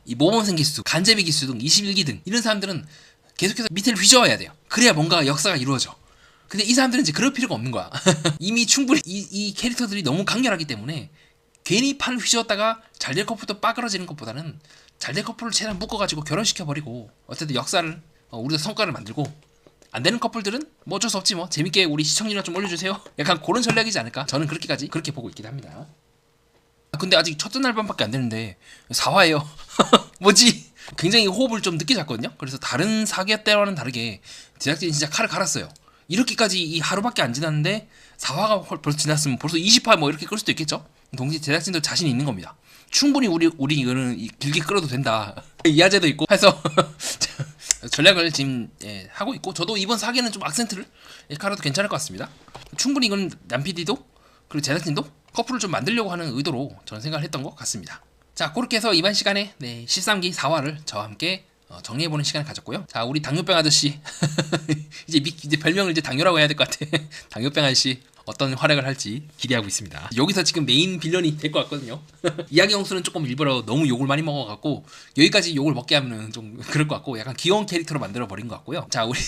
이 모범생 기수, 간제비 기수 등 21기 등 이런 사람들은 계속해서 밑을 휘저어야 돼요. 그래야 뭔가 역사가 이루어져. 근데 이 사람들은 이제 그럴 필요가 없는 거야. 이미 충분히 이 캐릭터들이 너무 강렬하기 때문에 괜히 판을 휘저었다가 잘될 커플도 빠그러지는 것보다는 잘될 커플을 최대한 묶어가지고 결혼시켜버리고 어쨌든 역사를 우리도 성과를 만들고 안 되는 커플들은 뭐 어쩔 수 없지 뭐 재밌게 우리 시청률이나 좀 올려주세요. 약간 그런 전략이지 않을까? 저는 그렇게 보고 있긴 합니다. 근데 아직 첫째 날밤밖에 안 되는데 4화예요. 뭐지? 굉장히 호흡을 좀 늦게 잡거든요. 그래서 다른 사계 때와는 다르게 제작진이 진짜 칼을 갈았어요. 이렇게까지 이 하루밖에 안 지났는데 4화가 벌써 지났으면 벌써 20화 뭐 이렇게 끌 수도 있겠죠. 동시에 제작진도 자신이 있는 겁니다. 충분히 우리 이거는 길게 끌어도 된다. 이하제도 있고 해서 전략을 지금 하고 있고 저도 이번 사계는 좀 악센트를 깔아도 괜찮을 것 같습니다. 충분히 이건 남 PD도 그리고 제작진도 커플을 좀 만들려고 하는 의도로 저는 생각을 했던 것 같습니다. 자, 그렇게 해서 이번 시간에 13기 4화를 저와 함께 정리해보는 시간을 가졌고요. 자, 우리 당뇨병 아저씨 이제 별명을 이제 당뇨라고 해야 될 것 같아. 당뇨병 아저씨 어떤 활약을 할지 기대하고 있습니다. 여기서 지금 메인 빌런이 될 것 같거든요. 이야기 영수는 조금 일부러 너무 욕을 많이 먹어갖고 여기까지 욕을 먹게 하면은 좀 그럴 것 같고 약간 귀여운 캐릭터로 만들어 버린 것 같고요. 자, 우리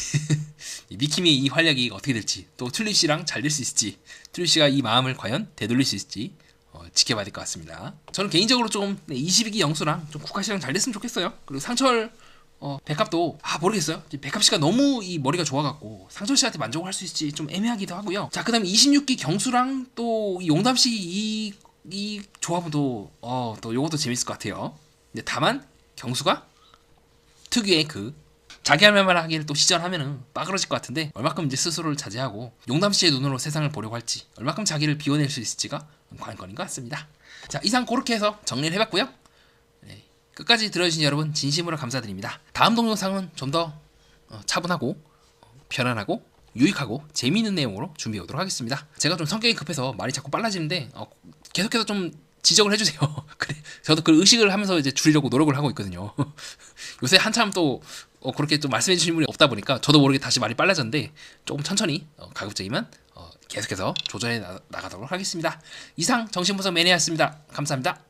미킴의 이 활약이 어떻게 될지 또 튤립 씨랑 잘 될 수 있을지 튤립 씨가 이 마음을 과연 되돌릴 수 있을지 지켜봐야 될 것 같습니다. 저는 개인적으로 좀 22기 영수랑 좀 국화 씨랑 잘 됐으면 좋겠어요. 그리고 상철 백합도 모르겠어요. 백합 씨가 너무 이 머리가 좋아갖고 상철 씨한테 만족을 할 수 있을지 좀 애매하기도 하고요. 자, 그다음에 26기 경수랑 또 용담 씨 이 조합은 또 요것도 재밌을 것 같아요. 근데 다만 경수가 특유의 그 자기 할 말만 하기를 또 시전하면은 빠그러질 것 같은데 얼마큼 이제 스스로를 자제하고 용담 씨의 눈으로 세상을 보려고 할지 얼마큼 자기를 비워낼 수 있을지가 관건인 것 같습니다. 자, 이상 그렇게 해서 정리를 해봤고요. 끝까지 들어주신 여러분 진심으로 감사드립니다. 다음 동영상은 좀 더 차분하고 편안하고 유익하고 재미있는 내용으로 준비해 오도록 하겠습니다. 제가 좀 성격이 급해서 말이 자꾸 빨라지는데 계속해서 좀 지적을 해주세요. 그래, 저도 그 의식을 하면서 이제 줄이려고 노력을 하고 있거든요. 요새 한참 또 그렇게 좀 말씀해 주신 분이 없다 보니까 저도 모르게 다시 말이 빨라졌는데 조금 천천히 가급적이면 계속해서 조절해 나가도록 하겠습니다. 이상 정신분석 매니아였습니다. 감사합니다.